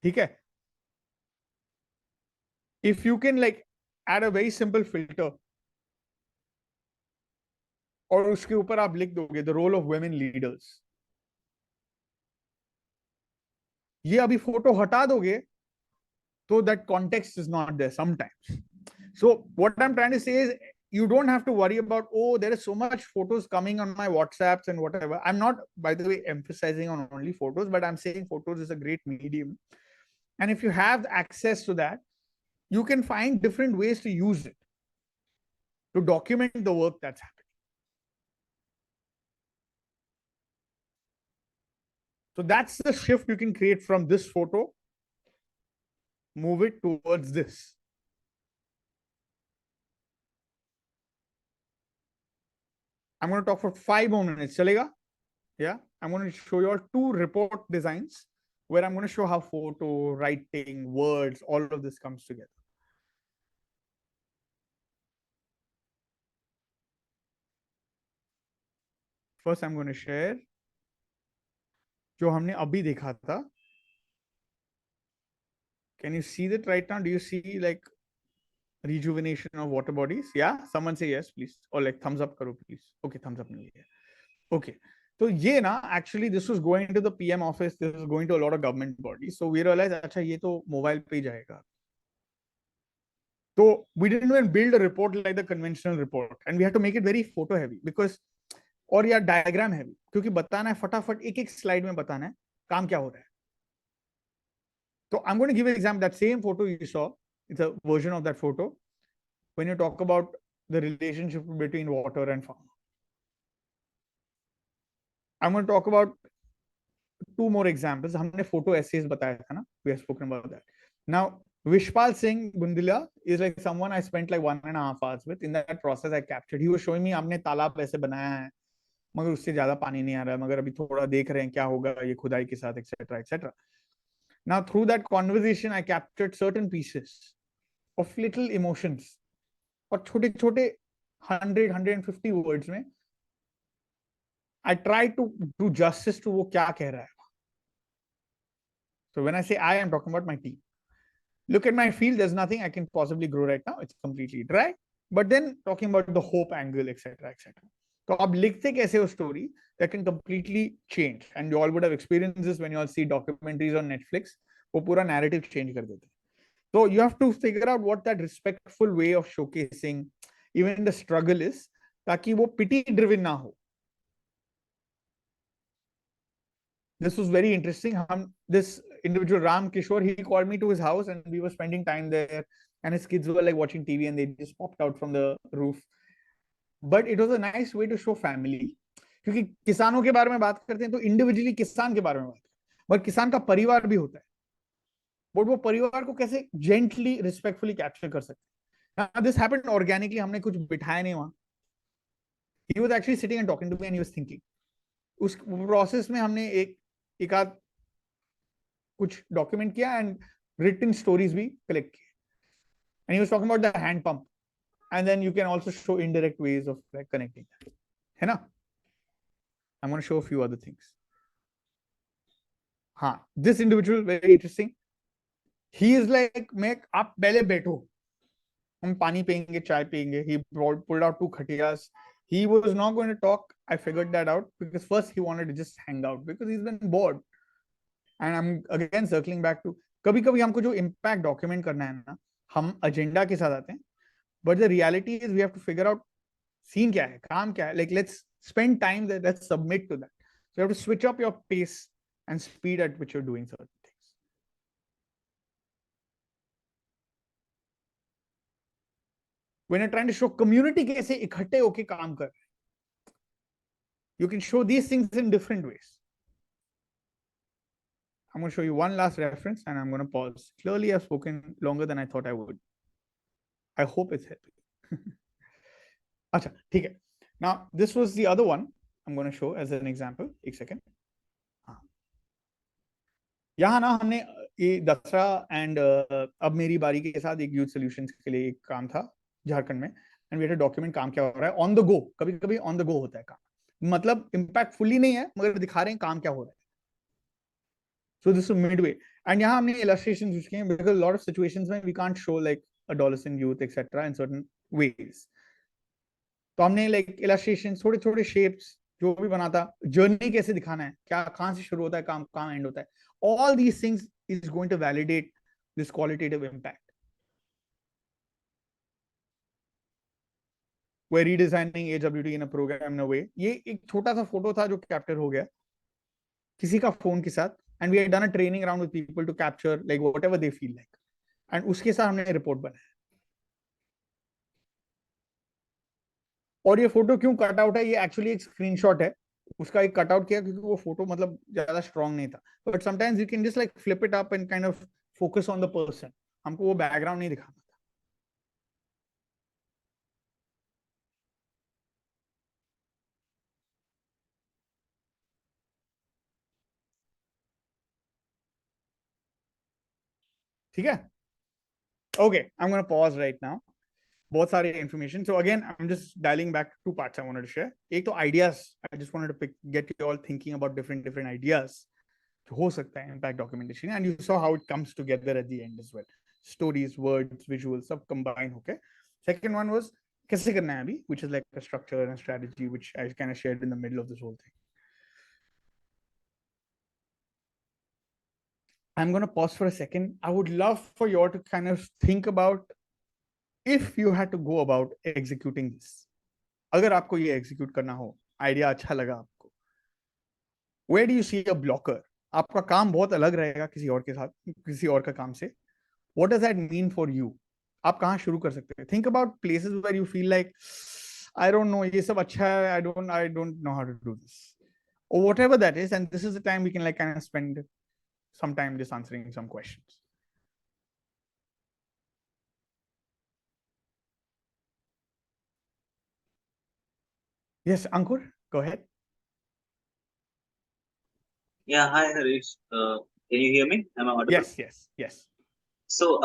B: ठीक है, if you can like add a very simple filter और उसके ऊपर आप लिख दोगे the role of women leaders, ये अभी फोटो हटा दोगे तो that context is not there sometimes. So what I am trying to say is you don't have to worry about, oh, there is so much photos coming on my WhatsApps and whatever. I'm not, by the way, emphasizing on only photos, but I'm saying photos is a great medium. And if you have access to that, you can find different ways to use it to document the work that's happening. So that's the shift you can create from this photo, move it towards this. I'm going to talk for 5 more minutes. Chalega? Yeah. I'm going to show you all 2 report designs where I'm going to show how photo, writing, words, all of this comes together. First, I'm going to share जो हमने अभी देखा था. Can you see that right now? Do you see like rejuvenation of water bodies? Yeah, someone say yes, please, or like thumbs up karo, please. Okay, thumbs up nahi hai. Okay, so ये ना actually this was going to the PM office, this was going to a lot of government bodies. So we realized अच्छा ये तो mobile पे ही जाएगा. So we didn't even build a report like the conventional report, and we had to make it very photo heavy because और या diagram heavy, क्योंकि बताना है फटाफट एक एक स्लाइड में बताना है काम क्या हो रहा है. So I'm going to give you an example. That same photo you saw, it's a version of that photo when you talk about the relationship between water and farm. I'm going to talk about 2 more examples. हमने photo essays बताया था ना, we have spoken about that. Now Vishpal Singh Bundilia is like someone I spent like 1.5 hours with. In that process, I captured. He was showing me हमने तालाब ऐसे बनाया है, मगर उससे ज्यादा पानी नहीं आ रहा है, मगर अभी थोड़ा देख रहे हैं क्या होगा ये खुदाई के साथ, etc., etc. Now, through that conversation, I captured certain pieces of little emotions. और छोटे-छोटे 100-150 words में I try to do justice to वो क्या कह रहा है. So when I say I am talking about my team. Look at my field, there's nothing I can possibly grow right now. It's completely dry. But then talking about the hope angle, etc., etc. So आप लिखते कैसे हो story that can completely change. And you all would have experienced this when you all see documentaries on Netflix. वो पूरा narrative change कर देते. So you have to figure out what that respectful way of showcasing even the struggle is, ताकि वो pity driven ना हो. This was very interesting. This individual Ram Kishore, he called me to his house and we were spending time there, and his kids were like watching TV and they just popped out from the roof. But it was a nice way to show family. क्योंकि किसानों के बारे में बात करते हैं तो individually किसान के बारे में बात करते हैं, पर किसान का परिवार भी होता है, बट वो परिवार को कैसे जेंटली रिस्पेक्टफुली कैप्चर कर सकते हैं. दिस हैपेंड ऑर्गेनिकली, हमने कुछ बिठाया नहीं वहां. He was actually sitting and talking to me and he was thinking. उस प्रोसेस में हमने एक आध कुछ डॉक्यूमेंट किया एंड written stories भी collect किए. And he was talking about the hand pump, and then you can also show indirect ways of like connecting that. है ना? I'm going to show a few other things. हाँ, this individual very interesting. He is like, मैं आप पहले बैठो, हम पानी पियेंगे, चाय पियेंगे. He pulled out 2 khatiyas. He was not going to talk. I figured that out because first he wanted to just hang out because he's been bored. And I'm again circling back to कभी कभी हमको जो impact document करना है ना, हम agenda के साथ आते हैं, but the reality is we have to figure out scene क्या है, काम क्या है. Like let's spend time there, let's submit to that. So you have to switch up your pace and speed at which you're doing certain things. When you're trying to show community कैसे इकट्ठे होके काम कर, you can show these things in different ways. I'm going to show you one last reference and I'm going to pause. Clearly, I've spoken longer than I thought I would. I hope it's helping. Acha, ठीक है. Now, this was the other one I'm going to show as an example. एक second. यहाँ ना हमने ये दसरा and अब मेरी बारी के साथ एक यूथ सॉल्यूशंस के लिए एक काम था झारखंड में, and we had to document काम क्या हो रहा है ऑन द गो. कभी कभी ऑन द गो होता है काम, मतलब इम्पैक्ट फुल्ली नहीं है मगर दिखा रहे हैं काम क्या हो रहा है. So this is midway, and यहाँ हमने illustrations use किए हैं because a lot of situations में we can't show like adolescent youth etc. in certain ways. तो हमने like illustrations, थोड़े थोड़े shapes जो भी बनाता, जर्नी कैसे दिखाना है, क्या कहाँ से शुरू होता है काम, कहाँ एंड होता है. All these things is going to validate this qualitative impact. We're redesigning AWT in a program in a way. ये एक छोटा सा फोटो था जो कैप्चर हो गया किसी का फोन के साथ, and we had done a training around with people to capture like whatever they feel like, and उसके साथ हमने रिपोर्ट बनाया. और ये फोटो क्यों कट आउट है, ये एक्चुअली एक स्क्रीनशॉट है, उसका एक कट आउट किया क्योंकि वो फोटो मतलब ज्यादा स्ट्रांग नहीं था. But sometimes you can just like flip it up and kind of focus on the person. हमको वो बैकग्राउंड नहीं दिखाना था. ठीक है. Okay, I am gonna pause right now. बहुत सारे information. So again, I'm just dialing back 2 parts I wanted to share. एक तो ideas. I just wanted to get you all thinking about different ideas जो हो सकता है impact documentation, and you saw how it comes together at the end as well. Stories, words, visuals, सब combine. Okay. Second one was कैसे करना है अभी, which is like a structure and a strategy which I kind of shared in the middle of this whole thing. I'm going to pause for a second. I would love for you all to kind of think about if you had to go about executing this. अगर आपको ये execute करना हो, idea अच्छा लगा आपको, where do you see a blocker? आपका काम बहुत अलग रहेगा किसी और के साथ, किसी और का काम से. What does that mean for you? आप कहाँ शुरू कर सकते हैं? Think about places where you feel like I don't know, ये सब अच्छा है, I don't know how to do this, or whatever that is, and this is the time we can like kind of spend some time just answering some questions. Yes, Ankur, go ahead.
C: Yeah, hi Harish. Can you hear me? Am I audible?
B: Yes.
C: So,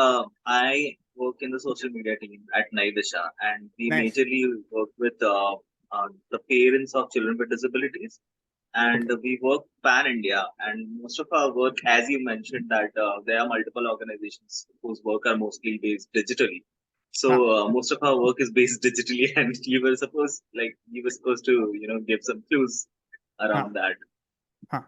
C: I work in the social media team at Naidisha, and we
B: Nice.
C: majorly work with the parents of children with disabilities, and
B: Okay.
C: we work pan India. And most of our work, as you mentioned, that there are multiple organizations whose work are mostly based digitally. So,
B: Huh,
C: most of our work is based digitally, and you were supposed to give some clues
B: huh,
C: around that.
B: huh.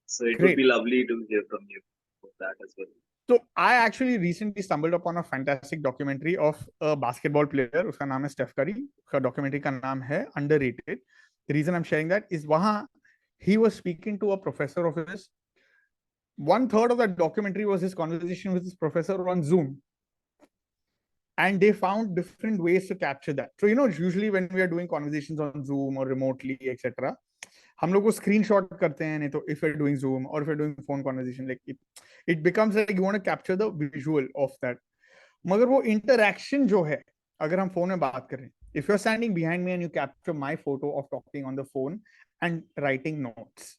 C: So it would be
B: Great.
C: lovely to hear from you about that as well.
B: So I actually recently stumbled upon a fantastic documentary of a basketball player. उसका नाम है Steph Curry. उसका documentary का नाम है Underrated. The reason I'm sharing that is वहाँ he was speaking to a professor of his. 1/3 of that documentary was his conversation with his professor on Zoom. And they found different ways to capture that. So, usually when we are doing conversations on Zoom or remotely, etc., हम लोग को screenshot करते हैं नहीं तो if we're doing Zoom or if we're doing phone conversation, like it becomes like you want to capture the visual of that. मगर वो interaction जो है अगर हम phone में बात करें, if you're standing behind me and you capture my photo of talking on the phone and writing notes,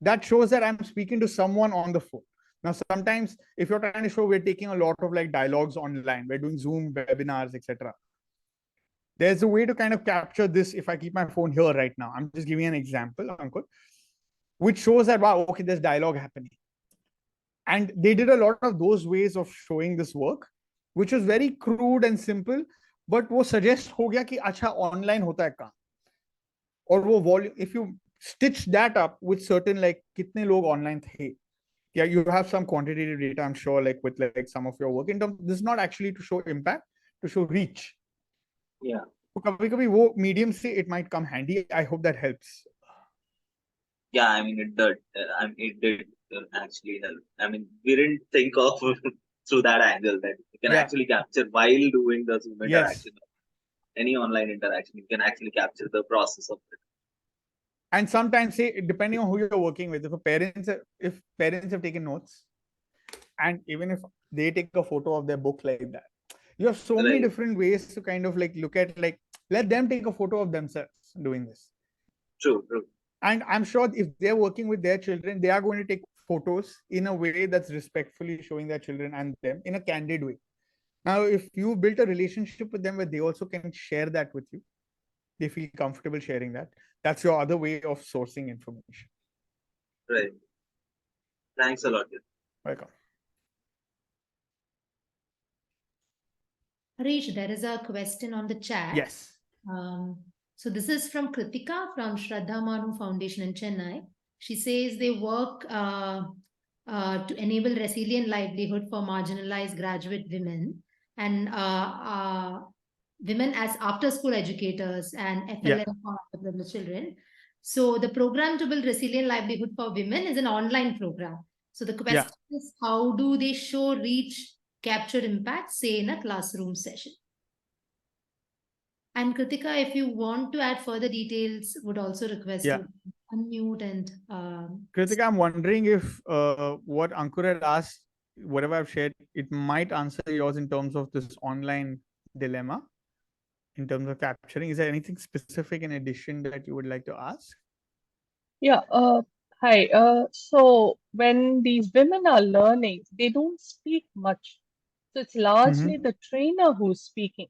B: that shows that I'm speaking to someone on the phone. Now, sometimes if you're trying to show we're taking a lot of like dialogues online, we're doing Zoom webinars, etc. There's a way to kind of capture this if I keep my phone here right now. I'm just giving an example, Ankur, which shows that, wow, okay, there's dialogue happening. And they did a lot of those ways of showing this work, which was very crude and simple, but वो suggest हो गया कि अच्छा online होता है काम. और वो volume, if you stitch that up with certain like कितने लोग online थे, yeah, you have some quantitative data, I'm sure, like with like some of your work. In terms, this is not actually to show impact, to show reach.
C: Yeah.
B: So कभी-कभी वो medium से it might come handy. I hope that helps.
C: Yeah, I mean it did. It did actually help. I mean, we didn't think of through that angle that you can
B: Yeah.
C: actually capture while doing the Zoom
B: Yes.
C: interaction, any online interaction, you can actually capture the process of it.
B: And sometimes, say, depending on who you're working with, if parents have taken notes, and even if they take a photo of their book like that, you have so many
C: Right.
B: different ways to kind of like look at like let them take a photo of themselves doing this.
C: True.
B: And I'm sure if they're working with their children, they are going to take photos in a way that's respectfully showing their children and them in a candid way. Now, if you built a relationship with them where they also can share that with you, they feel comfortable sharing that. That's your other way of sourcing information.
C: Right. Thanks a lot.
B: Welcome.
A: Harish, there is a question on the chat.
B: Yes.
A: So this is from Kritika from Shraddha Manu Foundation in Chennai. She says they work to enable resilient livelihood for marginalized graduate women and women as after-school educators and FLM for underprivileged children. So the program to build resilient livelihood for women is an online program. So the question is, how do they show reach, capture impact, say in a classroom session? And Kritika, if you want to add further details, would also request you unmute and.
B: Kritika, I'm wondering if what Ankur had asked, whatever I've shared, it might answer yours in terms of this online dilemma, in terms of capturing. Is there anything specific in addition that you would like to ask?
D: Yeah, hi. So when these women are learning, they don't speak much. So it's largely the trainer who's speaking.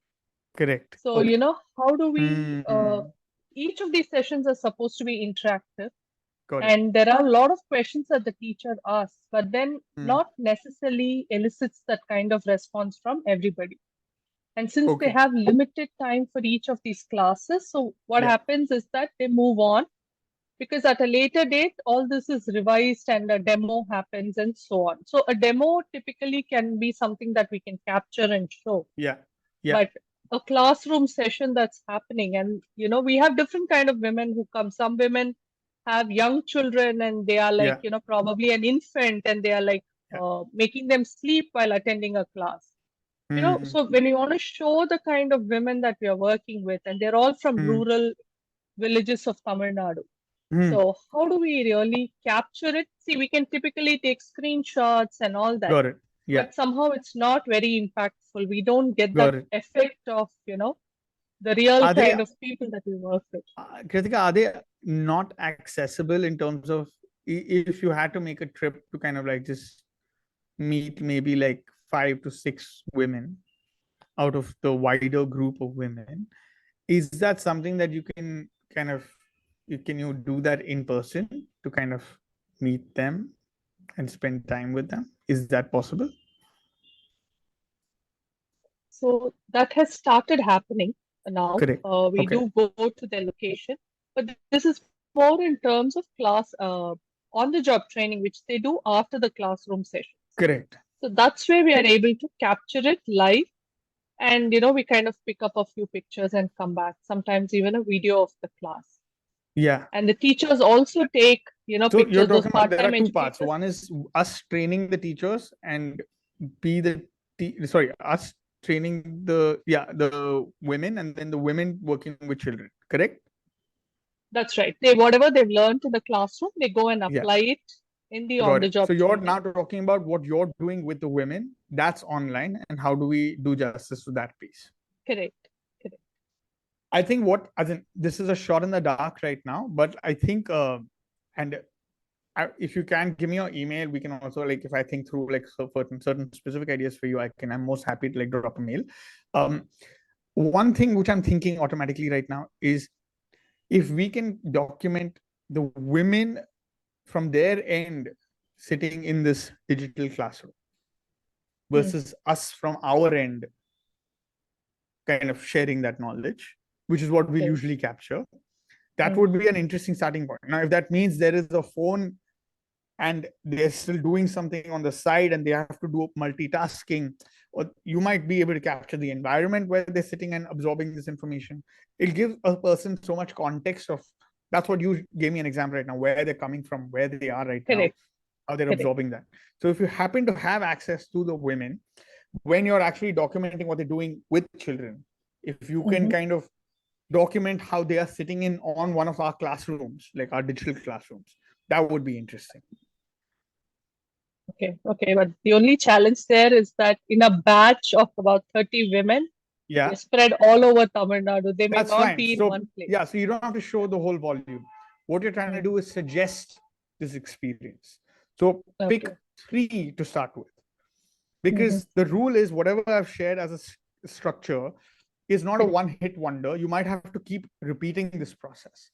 B: Correct.
D: So,
B: Okay.
D: how do we, each of these sessions are supposed to be interactive.
B: Got it.
D: And there are a lot of questions that the teacher asks, but then not necessarily elicits that kind of response from everybody. And since they have limited time for each of these classes, so what happens is that they move on, because at a later date, all this is revised and a demo happens and so on. So a demo typically can be something that we can capture and show.
B: Yeah.
D: But a classroom session that's happening, and we have different kind of women who come. Some women have young children and they are like, probably an infant, and they are like making them sleep while attending a class. So when you want to show the kind of women that we are working with, and they're all from rural villages of Tamil Nadu. So how do we really capture it? See, we can typically take screenshots and all that.
B: Got it. Yeah.
D: But somehow it's not very impactful. We don't get that effect of, the real
B: Are they-
D: kind of people that we work with.
B: Kritika, are they not accessible in terms of if you had to make a trip to kind of like just meet maybe like 5 to 6 women out of the wider group of women? Is that something that you can kind of can you do that in person to kind of meet them and spend time with them? Is that possible?
D: So that has started happening now.
B: Correct.
D: We
B: Okay.
D: do go to their location, but this is more in terms of class on-the-job training, which they do after the classroom sessions.
B: Correct.
D: So that's where we are able to capture it live, and we kind of pick up a few pictures and come back. Sometimes even a video of the class.
B: Yeah.
D: And the teachers also take
B: So
D: pictures.
B: you're
D: Those
B: talking about there are
D: part-time
B: two parts.
D: educators.
B: One is us training the teachers and us training the women, and then the women working with children. Correct?
D: That's right. Whatever they've learned in the classroom, they go and
B: Yeah.
D: apply it in the
B: Got it.
D: on-the-job
B: So you're
D: training.
B: now talking about what you're doing with the women. That's online, and how do we do justice to that piece?
D: Correct.
B: I think this is a shot in the dark right now, but I think if you can give me your email, we can also, like, if I think through like certain specific ideas for you, I'm most happy to like drop a mail. One thing which I'm thinking automatically right now is if we can document the women from their end sitting in this digital classroom versus us from our end kind of sharing that knowledge, which is what we
D: Okay.
B: usually capture. That would be an interesting starting point. Now, if that means there is a phone and they're still doing something on the side and they have to do multitasking, or you might be able to capture the environment where they're sitting and absorbing this information. It gives a person so much context of, that's what you gave me an example right now, where they're coming from, where they are right now, how they're absorbing that. So if you happen to have access to the women, when you're actually documenting what they're doing with children, if you can kind of document how they are sitting in on one of our classrooms, like our digital classrooms, that would be interesting.
D: Okay. But the only challenge there is that in a batch of about 30 women, they're spread all over Tamil Nadu. They may not be in one place.
B: Yeah, so you don't have to show the whole volume. What you're trying to do is suggest this experience. So pick 3 to start with. Because the rule is whatever I've shared as a structure is not a one-hit wonder. You might have to keep repeating this process.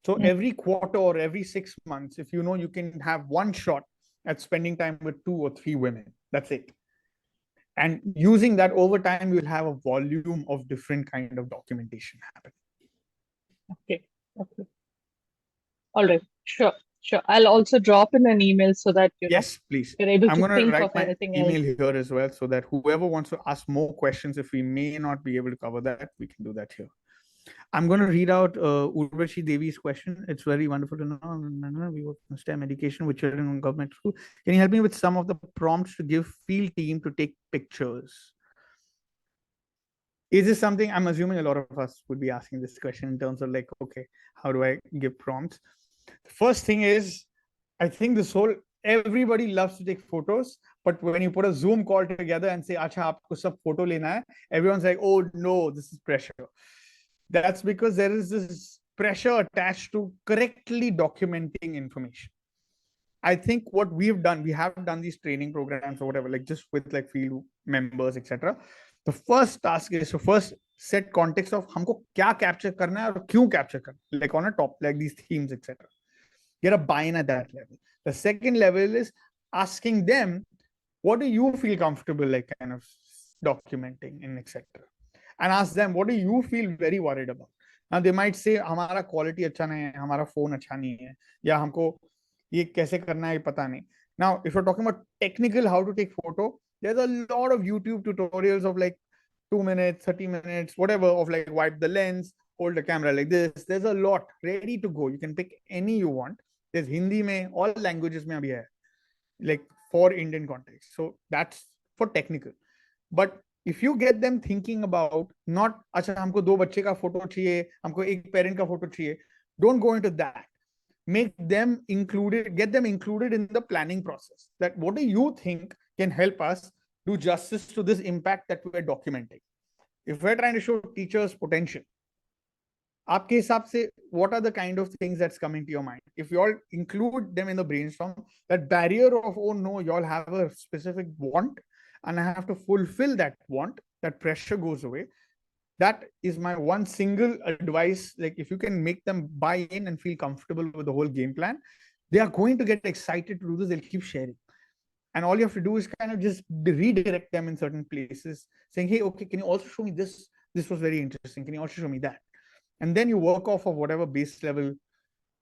B: So every quarter or every 6 months, if you know you can have one shot at spending time with 2 or 3 women, that's it. And using that over time, you'll have a volume of different kind of documentation happening.
D: Okay. All right. Sure. I'll also drop in an email so that
B: yes, please.
D: You're able
B: I'm
D: to
B: going to
D: think
B: write
D: of
B: my
D: anything
B: email
D: else.
B: here as well, so that whoever wants to ask more questions, if we may not be able to cover that, we can do that here. I'm going to read out Urvashi Devi's question. It's very wonderful to know. We work in STEM education with children in government school. Can you help me with some of the prompts to give field team to take pictures? Is this something, I'm assuming a lot of us would be asking this question in terms of like, okay, how do I give prompts? The first thing is, I think everybody loves to take photos, but when you put a Zoom call together and say, acha, aapko sab photo lena hai, everyone's like, oh no, this is pressure. That's because there is this pressure attached to correctly documenting information. I think what we have done these training programs or whatever, like just with like field members, etc. The first task is to first set context of हमको क्या capture करना है और क्यों capture करना, like on a top, like these themes, etc. Get a buy-in at that level. The second level is asking them, what do you feel comfortable like kind of documenting and etc. And ask them, what do you feel very worried about? Now they might say, हमारा quality अच्छा नहीं है, हमारा phone अच्छा नहीं है, या हमको ये कैसे करना है पता नहीं. Now, if you're talking about technical how to take photo, there's a lot of YouTube tutorials of like 2 minutes, 30 minutes, whatever, of like wipe the lens, hold the camera like this. There's a lot ready to go. You can pick any you want. There's Hindi mein, all languages mein abhi hai, like for Indian context. So that's for technical. But if you get them thinking about not, अच्छा हमको 2 बच्चे का photo चाहिए, हमको 1 parent का photo चाहिए, don't go into that. Make them included, get them included in the planning process. That what do you think can help us do justice to this impact that we're documenting? If we're trying to show teachers potential, आपके हिसाब से what are the kind of things that's coming to your mind? If you all include them in the brainstorm, that barrier of, oh no, you all have a specific want and I have to fulfill that want, that pressure goes away. That is my one single advice. Like, if you can make them buy in and feel comfortable with the whole game plan, they are going to get excited to do this. They'll keep sharing. And all you have to do is kind of just redirect them in certain places, saying, hey, okay, can you also show me this? This was very interesting. Can you also show me that? And then you work off of whatever base level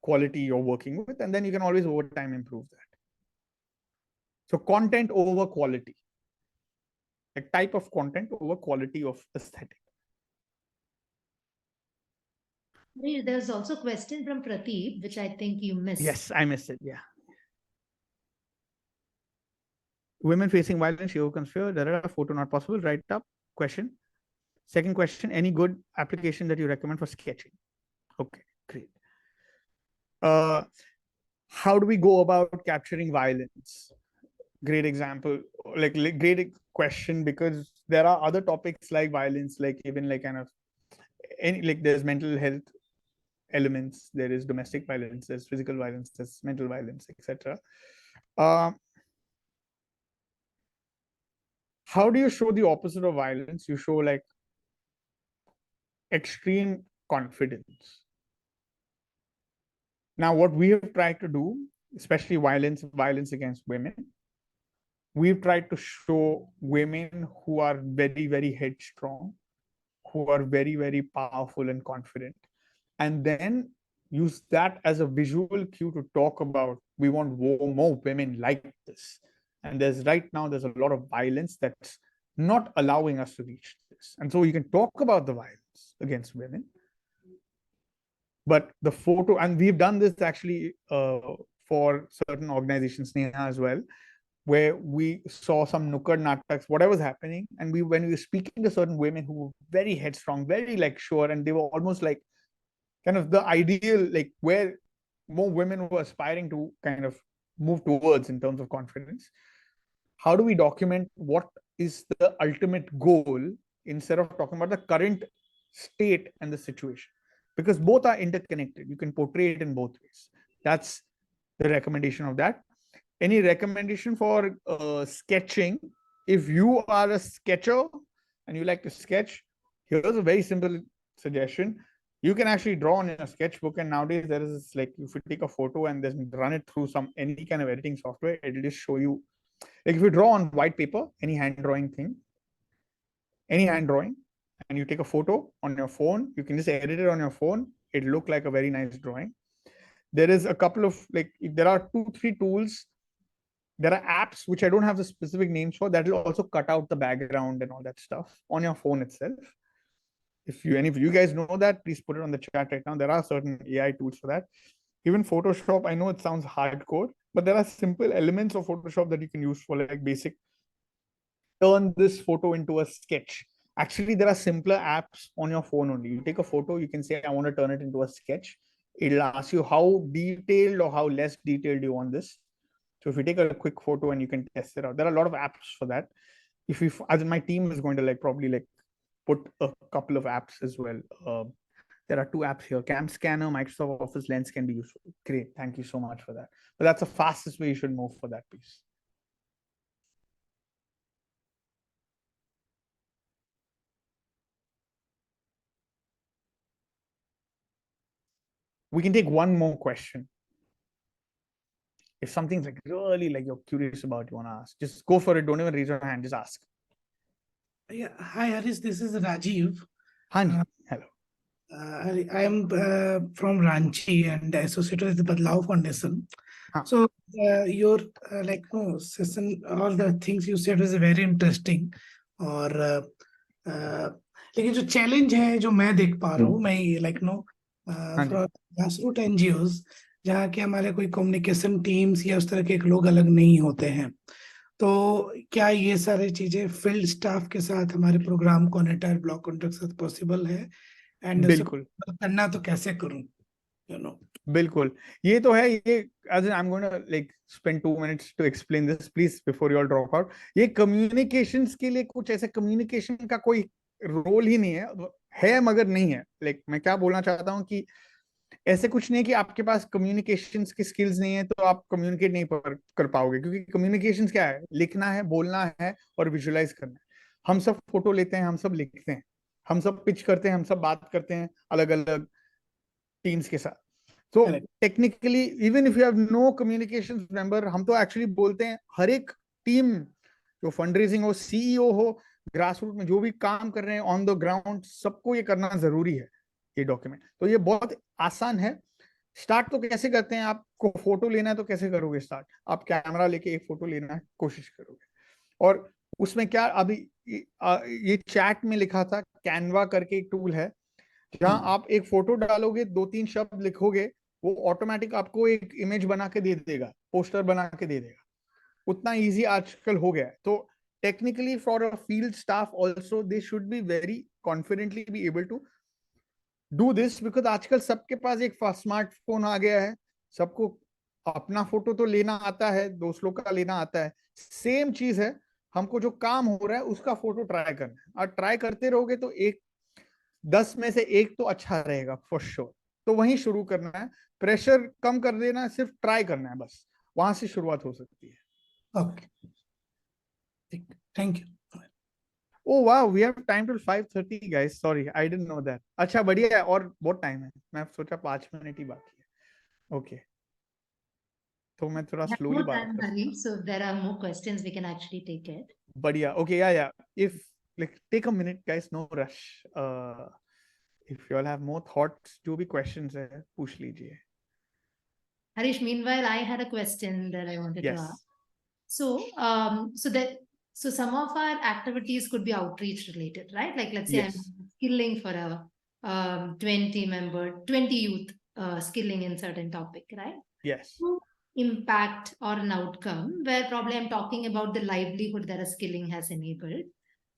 B: quality you're working with, and then you can always over time improve that. So content over quality, like type of content over quality of aesthetic.
A: There's also a question from Prateep, which I think you missed.
B: Yes, I missed it. Yeah. Women facing violence, you consider that a photo not possible. Write up question. Second question, any good application that you recommend for sketching? Okay, great. How do we go about capturing violence? Great example, like great question, because there are other topics like violence, like even like kind of any, like there's mental health elements, there is domestic violence, there's physical violence, there's mental violence, etc. How do you show the opposite of violence? You show like extreme confidence. Now, what we have tried to do, especially violence against women, we've tried to show women who are very, very headstrong, who are very, very powerful and confident, and then use that as a visual cue to talk about, we want more women like this. And there's a lot of violence that's not allowing us to reach this. And so you can talk about the violence against women, but the photo, and we've done this actually for certain organizations, Neha, as well, where we saw some nukkad nataks, whatever was happening, and when we were speaking to certain women who were very headstrong, very like sure, and they were almost like kind of the ideal, like where more women were aspiring to kind of move towards in terms of confidence. How do we document what is the ultimate goal instead of talking about the current state and the situation? Because both are interconnected. You can portray it in both ways. That's the recommendation of that. Any recommendation for sketching? If you are a sketcher and you like to sketch, here's a very simple suggestion. You can actually draw on a sketchbook, and nowadays there is like, if you take a photo and then run it through any kind of editing software, it'll just show you. Like if you draw on white paper, any hand drawing, and you take a photo on your phone, you can just edit it on your phone. It'll look like a very nice drawing. There is a couple of there are 2-3 tools. There are apps which I don't have the specific names for, that will also cut out the background and all that stuff on your phone itself. If any of you guys know that, please put it on the chat right now. There are certain AI tools for that. Even Photoshop, I know it sounds hardcore, but there are simple elements of Photoshop that you can use for like basic, turn this photo into a sketch. Actually, there are simpler apps on your phone only. You take a photo, you can say, I want to turn it into a sketch. It'll ask you how detailed or how less detailed you want this. So if you take a quick photo and you can test it out, there are a lot of apps for that. If you, as my team is going to probably put a couple of apps as well. There are 2 apps here. Cam Scanner, Microsoft Office Lens can be useful. Great. Thank you so much for that. But that's the fastest way you should move for that piece. We can take one more question. If something's really you're curious about, you want to ask, just go for it. Don't even raise your hand. Just ask.
E: Yeah. Hi, Harish. This is Rajiv.
B: Hanji. Hello.
E: I am from Ranchi and associated with the Badlao Foundation. So your session, all the things you said was very interesting. और लेकिन जो challenge है जो मैं देख पा रहा हूँ, मैं ग्रासरूट NGOs जहाँ के हमारे कोई कम्युनिकेशन टीम्स या उस तरह के लोग अलग नहीं होते हैं, तो क्या ये सारी चीजें फील्ड स्टाफ के साथ हमारे प्रोग्राम कोऑर्डिनेटर ब्लॉक कॉन्टेक्ट साथ पॉसिबल है? एंड
B: बिल्कुल
E: करना तो कैसे करूं,
B: बिल्कुल, ये तो है। ये as in I'm going to spend 2 minutes to explain this, please, before you all drop out. ये communications के लिए कुछ ऐसे communication का कोई रोल ही नहीं है, है मगर नहीं है। लाइक मैं क्या बोलना चाहता हूँ कि ऐसे कुछ नहीं है कि आपके पास कम्युनिकेशंस की स्किल्स नहीं है तो आप कम्युनिकेट नहीं कर पाओगे, क्योंकि कम्युनिकेशंस क्या है, लिखना है, बोलना है और विजुअलाइज करना है। हम सब फोटो लेते हैं, हम सब लिखते हैं, हम सब पिच करते हैं, हम सब बात करते हैं अलग अलग टीम्स के साथ। तो technically even if you have no communication member, हम तो एक्चुअली बोलते हैं हर एक टीम, जो फंड रेजिंग हो, सीईओ हो, ग्रास रूट में जो भी काम कर रहे हैं ऑन द ग्राउंड, सबको ये करना जरूरी है ये डॉक्यूमेंट। तो ये बहुत आसान है। स्टार्ट तो कैसे करते हैं, आपको फोटो लेना है तो कैसे करोगे स्टार्ट, आप कैमरा लेके एक फोटो लेना है कोशिश करोगे। और उसमें क्या अभी ये चैट में लिखा था, कैनवा करके एक टूल है जहां आप एक फोटो डालोगे, 2-3 शब्द लिखोगे, वो ऑटोमेटिक आपको एक इमेज बना के दे देगा, पोस्टर बना के दे देगा। उतना इजी आजकल हो गया है। तो technically for a field staff also they should be very confidently be able to do this, because आजकल सबके पास एक स्मार्टफोन आ गया है, सबको अपना फोटो तो लेना आता है, दोस्तों का लेना आता है, सेम चीज है। हमको जो काम हो रहा है उसका फोटो ट्राई करना है, और ट्राई करते रहोगे तो एक 10 में से एक तो अच्छा रहेगा फॉर श्योर। तो वहीं शुरू करना है, प्रेशर कम कर देना है, सिर्फ ट्राई करना है, बस वहां से शुरुआत हो सकती है।
E: Okay. Thank you.
B: ओ वाह, we have time till 5:30 guys, sorry I didn't know that. अच्छा बढ़िया है, और बहुत टाइम है, मैं सोचा 5 मिनट ही बाकी है। ओके, तो मैं थोड़ा
A: We have
B: स्लोली
A: more
B: बात
A: time,
B: कर
A: Hari, so if there are more questions, we can actually take it.
B: बढ़िया। ओके, या if like take a minute guys, no rush. If you all have more thoughts, जो भी questions है पूछ लीजिए।
A: Harish, meanwhile, I had a question that I wanted to
B: yes
A: ask. So some of our activities could be outreach related, right? Like let's say I'm
B: yes
A: skilling for a 20 youth skilling in certain topic, right?
B: yes
A: To impact or an outcome where probably I'm talking about the livelihood that a skilling has enabled.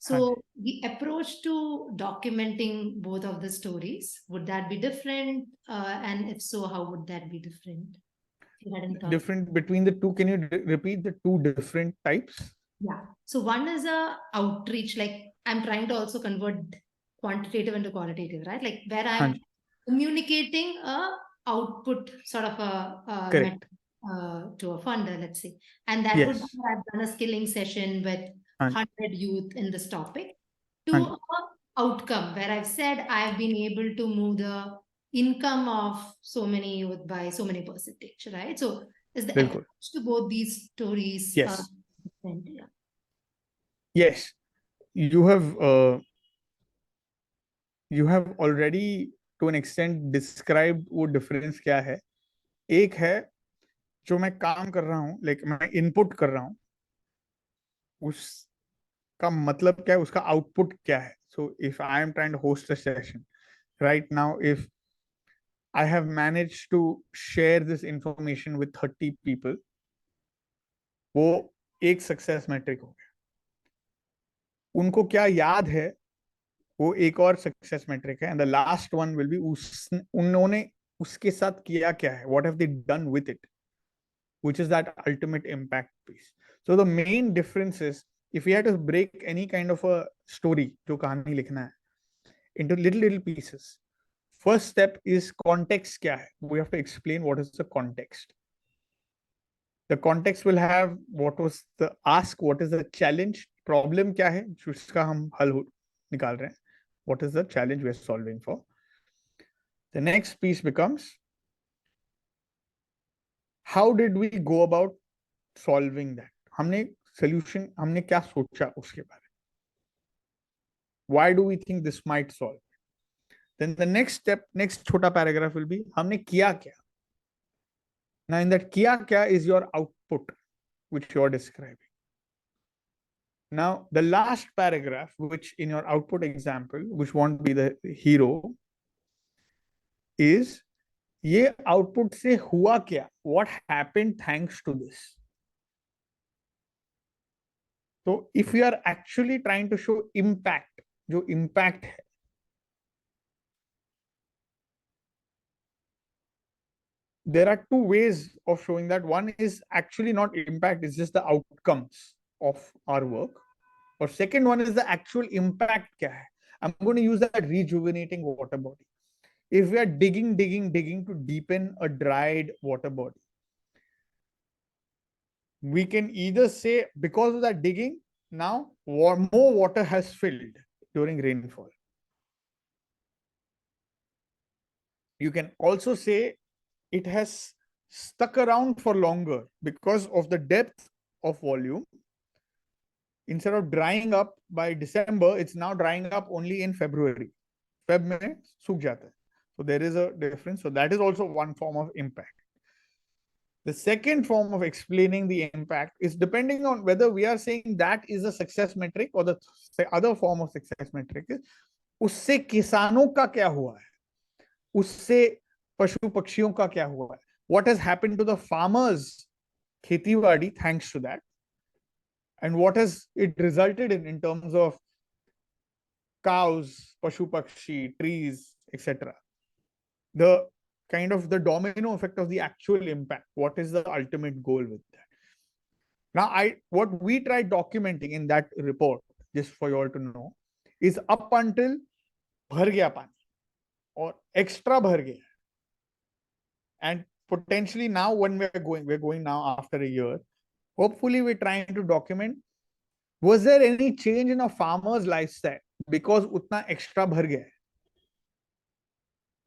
B: हाँ जी।
A: So the approach to documenting both of the stories, would that be different? And if so, how would that be different? If you had any thoughts?
B: Different between the two, can you repeat the two different types?
A: Yeah. So one is a outreach, like I'm trying to also convert quantitative into qualitative, right? Like where
B: हाँ
A: I'm
B: ji,
A: communicating a output sort of a
B: correct,
A: to a funder, let's say. And that would be
B: yes,
A: where I've done a skilling session with
B: हाँ जी,
A: 100 youth in this topic
B: हाँ
A: to
B: ji,
A: a outcome where I've said I've been able to move the income of so many youth by so many percentage, right? So is the
B: बिल्कुल,
A: approach to both these stories
B: yes,
A: different? Yeah.
B: yes, you have you have already to an extent described वो difference क्या है। एक है जो मैं काम कर रहा हूँ, लाइक मैं इनपुट कर रहा हूँ, उसका मतलब क्या है, उसका आउटपुट क्या है। So if I am trying to host a session right now, if I have managed to share this information with 30 people, वो एक सक्सेस मैट्रिक हो गया। उनको क्या याद है, वो एक और सक्सेस मैट्रिक है। And the last one will be उन्होंने उसके साथ किया क्या है, what have they done with it, which is that ultimate impact piece. So the main difference is, if you have to break any kind of a story, जो कहानी लिखना है, into little pieces, first step is context क्या है, we have to explain what is the context. The context will have what was the ask, what is the challenge, problem क्या है जिसका हम हल निकाल रहे हैं, what is the challenge we are solving for. The next piece becomes, how did we go about solving that, हमने solution, हमने क्या सोचा उसके बारे में, why do we think this might solve. Then the next step, next छोटा paragraph will be, हमने किया क्या. Now in that kiya kya is your output, which you are describing. Now the last paragraph, which in your output example, which won't be the hero, is ये output से हुआ क्या, what happened thanks to this. So if you are actually trying to show impact, जो impact है, there are two ways of showing that. One is actually not impact, it's just the outcomes of our work. और second one is the actual impact क्या है. I'm going to use that rejuvenating water body. If we are digging to deepen a dried water body, we can either say because of that digging, now more water has filled during rainfall. You can also say it has stuck around for longer because of the depth of volume. Instead of drying up by December, it's now drying up only in February. Feb mein सूख जाता है. So there is a difference. So that is also one form of impact. The second form of explaining the impact is depending on whether we are saying that is a success metric or the other form of success metric is उससे किसानों का क्या हुआ है, उससे पशु पक्षियों का क्या हुआ है, what has happened to the farmers खेती thanks to that, and what has it resulted in terms of cows, pashu pakshi, trees, etc. The kind of the domino effect of the actual impact. What is the ultimate goal with that? Now, what we tried documenting in that report, just for you all to know, is up until bhar gaya pani or extra bhar gaya. And potentially now when we're going now after a year, hopefully we're trying to document, was there any change in a farmer's lifestyle because utna extra bhar gaya?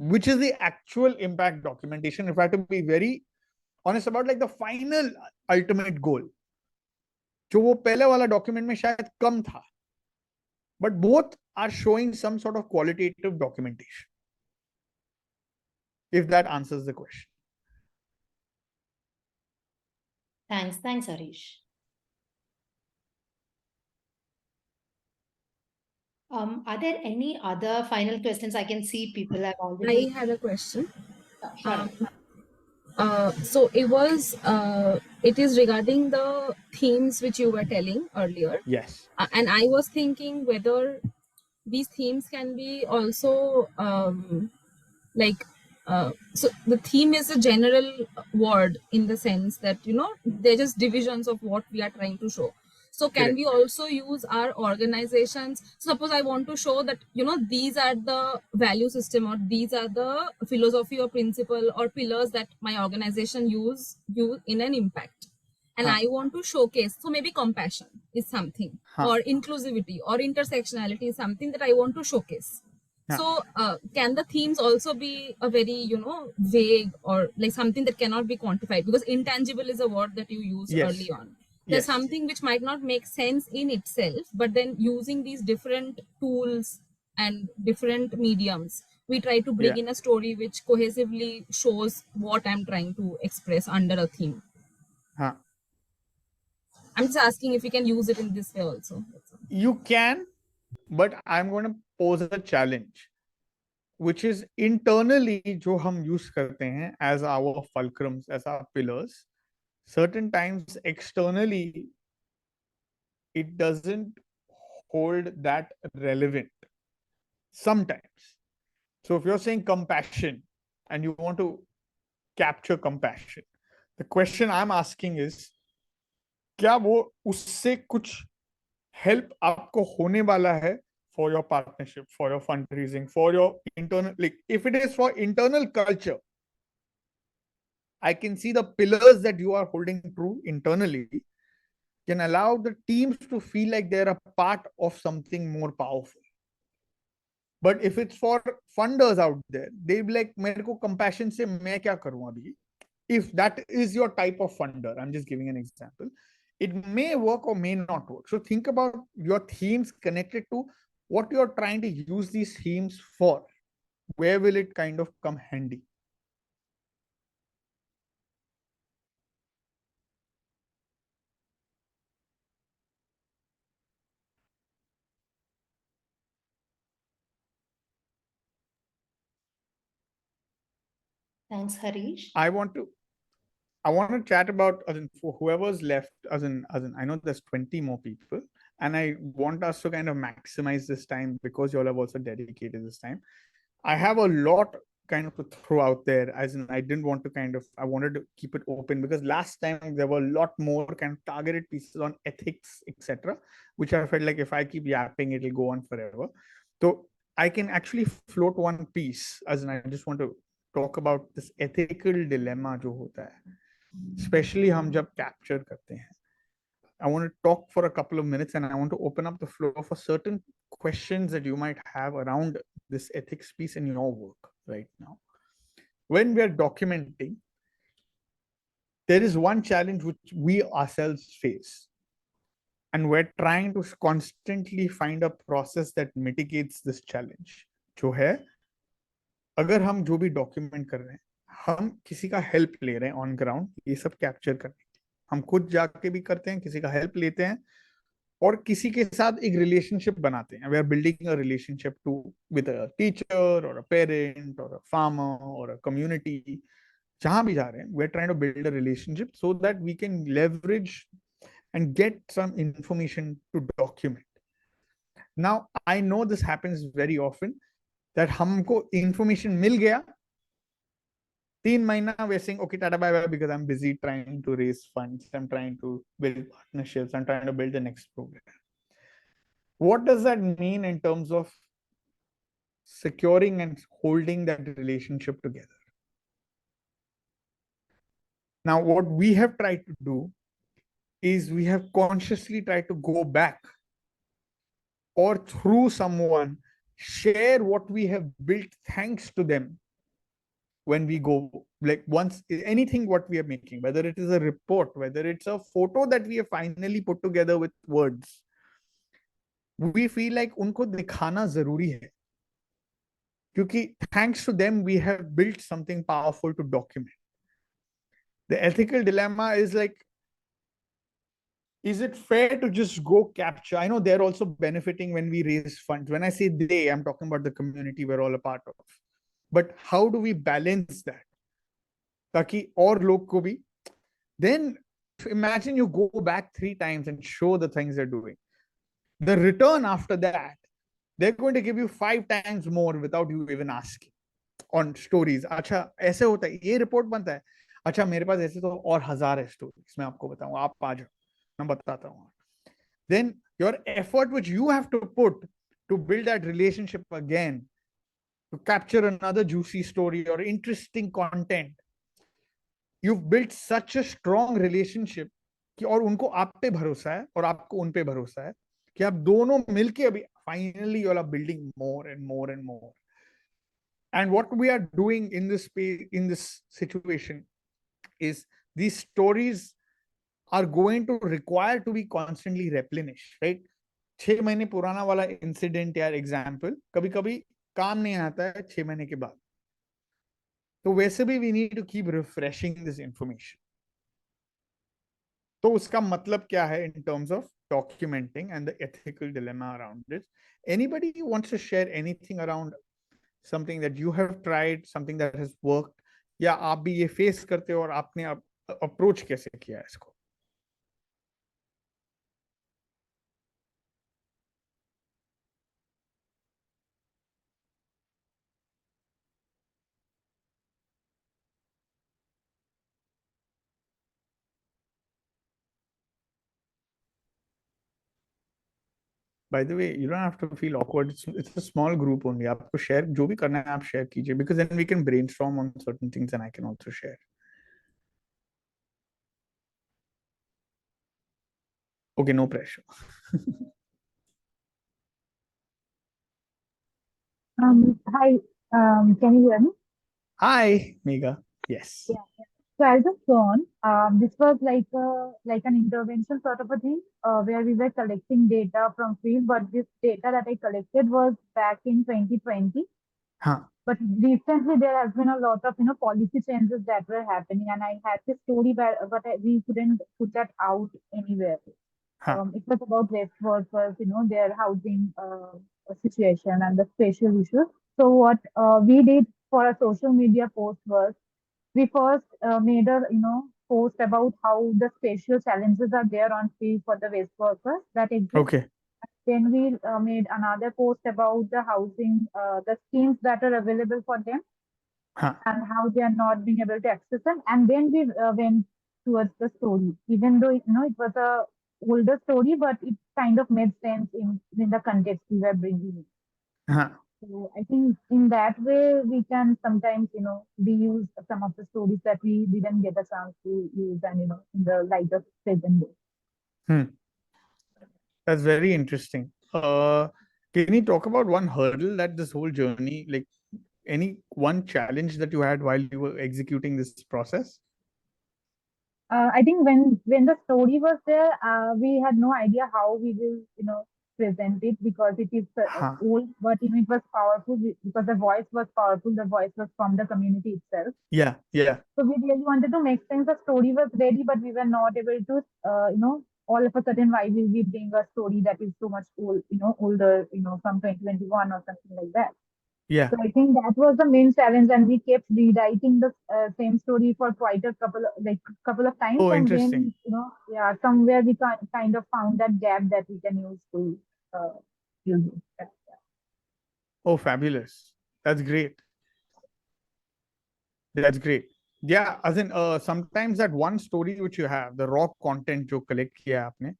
B: Which is the actual impact documentation, if I have to be very honest about like the final ultimate goal. जो वो पहले वाला document में शायद कम था, but both are showing some sort of qualitative documentation. If that answers the question.
A: Thanks, Harish. Are there any other final questions? I can see people have already.
F: I had a question.
A: Sure.
F: So it is regarding the themes which you were telling earlier.
B: Yes.
F: And I was thinking whether these themes can be also so the theme is a general word in the sense that, they're just divisions of what we are trying to show. So can we also use our organizations? Suppose I want to show that, these are the value system or these are the philosophy or principle or pillars that my organization use in an impact. And I want to showcase, so maybe compassion is something, or inclusivity or intersectionality is something that I want to showcase. So can the themes also be a very, vague or like something that cannot be quantified? Because intangible is a word that you use early on. There's something which might not make sense in itself, but then using these different tools and different mediums, we try to bring in a story which cohesively shows what I'm trying to express under a theme. I'm just asking if you can use it in this way also.
B: You can, but I'm going to pose a challenge, which is internally जो हम use करते हैं as our fulcrums, as our pillars. Certain times externally, it doesn't hold that relevant. Sometimes. So if you're saying compassion and you want to capture compassion, the question I'm asking is, क्या वो उससे कुछ help आपको होने वाला है for your partnership, for your fundraising, for your internal, like if it is for internal culture, I can see the pillars that you are holding true internally can allow the teams to feel like they're a part of something more powerful. But if it's for funders out there, they'll be like, मेरे को compassion से मैं क्या करूँ अभी? If that is your type of funder, I'm just giving an example, it may work or may not work. So think about your themes connected to what you're trying to use these themes for. Where will it kind of come handy?
A: Thanks, Harish.
B: I want to chat about, as in, for whoever's left, as in I know there's 20 more people, and I want us to kind of maximize this time because you all have also dedicated this time. I have a lot kind of to throw out there, as in I didn't want to I wanted to keep it open because last time there were a lot more kind of targeted pieces on ethics, etc., which I felt like if I keep yapping, it'll go on forever. So I can actually float one piece, as in I just want to talk about this ethical dilemma जो होता है, especially हम जब capture करते हैं. I want to talk for a couple of minutes and I want to open up the floor for certain questions that you might have around this ethics piece in your work right now. When we are documenting, there is one challenge which we ourselves face. And we're trying to constantly find a process that mitigates this challenge. जो है, अगर हम जो भी document कर रहे हैं, हम किसी का हेल्प ले रहे हैं ऑन ग्राउंड ये सब कैप्चर करने के लिए, हम खुद जाके भी करते हैं, किसी का हेल्प लेते हैं और किसी के साथ एक रिलेशनशिप बनाते हैं. We are building a relationship too with a teacher और अ पेरेंट और अ फार्मर और अ कम्युनिटी. जहां भी जा रहे हैं, we are trying to build a relationship so that we can leverage and get some information to document. Now, I know this happens very often that हमको information मिल गया, 3 महीना we're saying, okay, tata bye bye, because I'm busy trying to raise funds, I'm trying to build partnerships, I'm trying to build the next program. What does that mean in terms of securing and holding that relationship together? Now, what we have tried to do is we have consciously tried to go back or through someone share what we have built thanks to them when we go, like once anything what we are making, whether it is a report, whether it's a photo that we have finally put together with words, we feel like उनको दिखाना जरूरी है क्योंकि thanks to them we have built something powerful to document. The ethical dilemma is like, is it fair to just go capture? I know they're also benefiting when we raise funds. When I say they, I'm talking about the community we're all a part of. But how do we balance that? ताकि और लोग को भी. Then imagine you go back 3 times and show the things they're doing. The return after that, they're going to give you 5 times more without you even asking on stories. अच्छा ऐसे होता है, ये रिपोर्ट बनता है. अच्छा मेरे पास ऐसे तो और 1000 है स्टोरीज, मैं आपको बताऊं, आप आ जाओ, मैं बताता हूँ. Then your effort which you have to put to build that relationship again, to capture another juicy story or interesting content, you've built such a strong relationship कि और उनको आप पे भरोसा है और आपको उन पे भरोसा है कि आप दोनों मिलके अभी finally you are building more and more and more. And what we are doing in this situation is these stories are going to require to be constantly replenished, right? 6 महीने पुराना वाला इंसिडेंट या एग्जाम्पल कभी कभी काम नहीं आता है 6 महीने के बाद. तो वैसे भी we need to keep refreshing this information. तो उसका मतलब क्या है in terms of documenting and the ethical dilemma around it? Anybody wants to share anything around something that you have tried, something that has worked, या आप भी ये face करते हो और आपने अप्रोच कैसे किया इसको? By the way, you don't have to feel awkward. It's a small group only. आपको share जो भी करना है आप share कीजिए, because then we can brainstorm on certain things and I can also share. Okay, no pressure.
G: Hi, can you hear me?
B: Hi, Megha. Yes.
G: Yeah. So I'll just go on. This was like an intervention sort of a thing, where we were collecting data from field, but this data that I collected was back in 2020.
B: हाँ.
G: But recently there has been a lot of policy changes that were happening, and I had this story, but we couldn't put that out anywhere.
B: हाँ.
G: It was about waste workers, their housing situation and the spatial issues. So what we did for a social media post was we first made a post about how the spatial challenges are there on field for the waste workers that exist.
B: Okay.
G: Then we made another post about the housing, the schemes that are available for them,
B: हाँ.
G: and how they are not being able to access them. And then we went towards the story, even though it was a older story, but it kind of made sense in the context we were bringing in.
B: Huh.
G: So I think in that way we can sometimes, reuse some of the stories that we didn't get a chance to use, and in the light of present day.
B: Hmm. That's very interesting. Can you talk about one hurdle that this whole journey, like any one challenge that you had while you were executing this process?
G: I think when the story was there, we had no idea how we will, present it, because it is
B: Huh.
G: old, but it was powerful because the voice was powerful. The voice was from the community itself.
B: Yeah, yeah,
G: So we really wanted to make sense. The story was ready, but we were not able to, all of a sudden, why will we bring a story that is so much old, older, from 2021 or something like that.
B: yeah.
G: So I think that was the main challenge, and we kept rewriting the same story for quite a couple of times,
B: Oh,
G: and
B: interesting.
G: then somewhere we kind of found that gap that we can use to use it.
B: Oh, fabulous. That's great. That's great. Yeah, as in sometimes that one story which you have, the raw content जो collect किया आपने,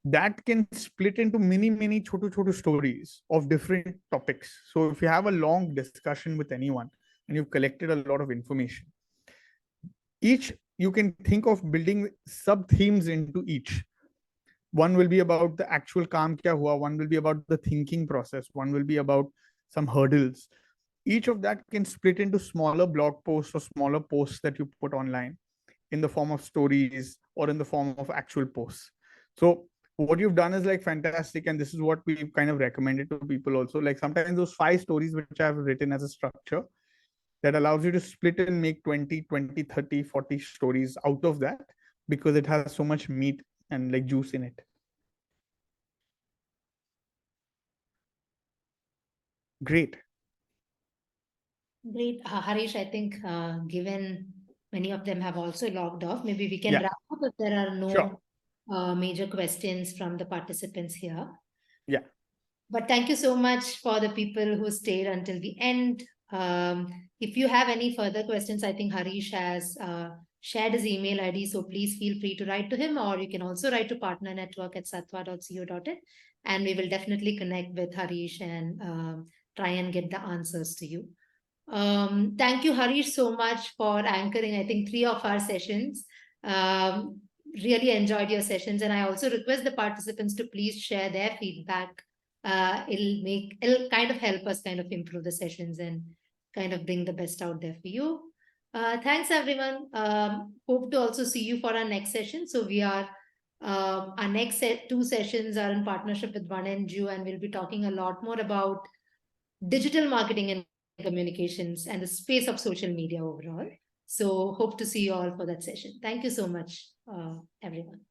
B: that can split into many Chhotu stories of different topics. So if you have a long discussion with anyone and you've collected a lot of information, each you can think of building sub themes into each. One will be about the actual काम क्या हुआ, one will be about the thinking process, one will be about some hurdles. Each of that can split into smaller blog posts or smaller posts that you put online in the form of stories or in the form of actual posts. So what you've done is like fantastic, and this is what we've kind of recommended to people also. Like sometimes those 5 stories which I've written as a structure that allows you to split and make 20, 30, 40 stories out of that, because it has so much meat and like juice in it. Great.
A: Great. Harish, I think given many of them have also logged off, maybe we can
B: Yeah.
A: wrap up if there are
B: Sure.
A: no major questions from the participants here.
B: Yeah.
A: But thank you so much for the people who stayed until the end. If you have any further questions, I think Harish has shared his email ID, so please feel free to write to him, or you can also write to partnernetwork@satwa.co.in, and we will definitely connect with Harish and try and get the answers to you. Thank you, Harish, so much for anchoring, I think, 3 of our sessions. Really enjoyed your sessions, and I also request the participants to please share their feedback. It'll kind of help us kind of improve the sessions and kind of bring the best out there for you. Thanks, everyone. Hope to also see you for our next session. So we are our next 2 sessions are in partnership with One NGO, and we'll be talking a lot more about digital marketing and communications and the space of social media overall. So hope to see you all for that session. Thank you so much, everyone.